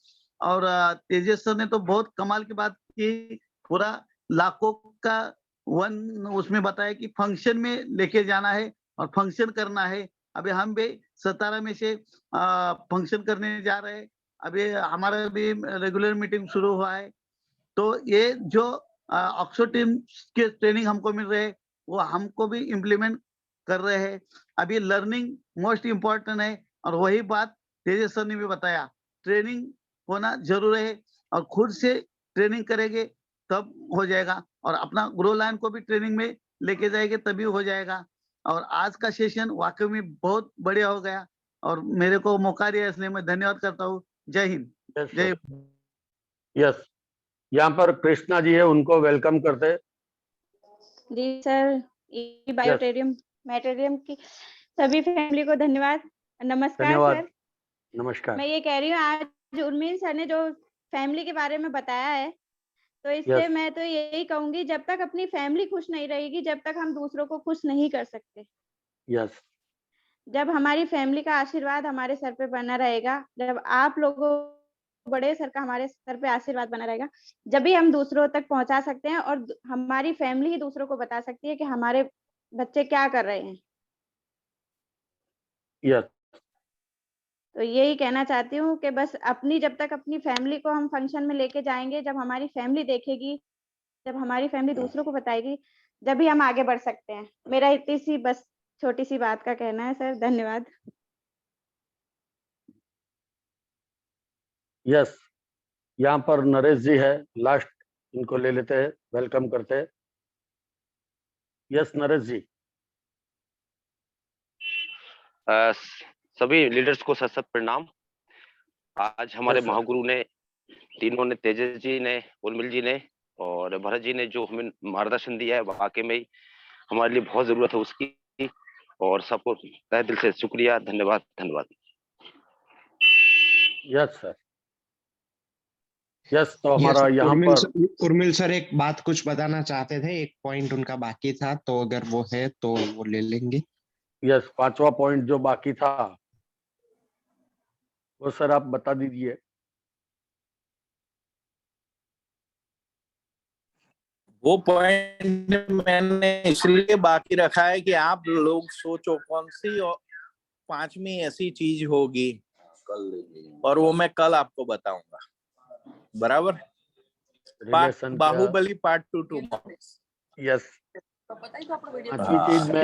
और तेजस सर ने तो बहुत कमाल की बात की, पूरा लाखों का उसमें बताया कि फंक्शन में लेके जाना है और फंक्शन करना है। अभी हम भी सतारा में से फंक्शन करने जा रहे हैं। अभी हमारा भी रेगुलर मीटिंग शुरू हुआ है। तो ये जो ऑक्सफोर्ड टीम के ट्रेनिंग हमको मिल रहे हैं, वो हमको भी इम्प्लीमेंट कर रहे हैं। अभी लर्निंग मोस्ट इम्पोर्टेंट है, और वही बात तेजस सर ने भी बताया, ट्रेनिंग होना जरूरी है, और खुद से ट्रेनिंग करेंगे तब हो जाएगा। और अपना ग्रो लाइन को भी ट्रेनिंग में लेके जाएंगे तभी हो जाएगा। और आज का सेशन वाकई में बहुत बढ़िया हो गया और मेरे को मौका दिया इसलिए मैं धन्यवाद करता हूँ। जय हिंद। जय यस, यहाँ पर कृष्णा जी है, उनको वेलकम करते। जी सर, ई बायोटेरियम मैटेरियम की सभी फैमिली को धन्यवाद। नमस्कार धन्यवाद। सर। नमस्कार। मैं ये कह रही हूँ, आज उर्मिल सर ने जो फैमिली के बारे में बताया है, तो इससे Yes. मैं तो यही कहूंगी, जब तक अपनी फैमिली खुश नहीं रहेगी, जब तक हम दूसरों को खुश नहीं कर सकते। यस, जब हमारी फैमिली का आशीर्वाद हमारे सर पे बना रहेगा, जब आप लोगों बड़े सर का हमारे सर पे आशीर्वाद बना रहेगा, जब भी हम दूसरों तक पहुंचा सकते हैं और हमारी फैमिली ही दूसरों को बता सकती है कि हमारे बच्चे क्या कर रहे हैं। यस, तो यही कहना चाहती हूँ कि बस जब तक अपनी फैमिली को हम फंक्शन में लेके जाएंगे, जब हमारी फैमिली देखेगी, जब हमारी फैमिली दूसरों को बताएगी, जब भी हम आगे बढ़ सकते हैं। मेरा इतनी सी बस छोटी सी बात का कहना है सर। धन्यवाद। यस, यहाँ पर नरेश जी है, लास्ट, इनको ले लेते हैं, वेलकम करते हैं। यस नरेश जी। सभी लीडर्स को सत प्रणाम। आज हमारे Yes, sir. महागुरु ने, तीनों ने, तेजस जी ने, उर्मिल जी ने और भरत जी ने जो हमें मार्गदर्शन दिया है, वाकई में हमारे लिए बहुत जरूरत है उसकी, और सबको तहे दिल से शुक्रिया, धन्यवाद धन्यवाद। Yes sir. यस, तो हमारा यहाँ पर उर्मिल सर एक बात कुछ बताना चाहते थे, एक पॉइंट उनका बाकी था, तो अगर वो है तो वो ले लेंगे। यस, 5वां पॉइंट जो बाकी था वो सर आप बता दीजिए। वो पॉइंट मैंने इसलिए बाकी रखा है कि आप लोग सोचो कौन सी 5वीं ऐसी चीज होगी, और वो मैं कल आपको बताऊंगा। बराबर। Relation Baahubali part 2 two. Yes, 5वीं चीज में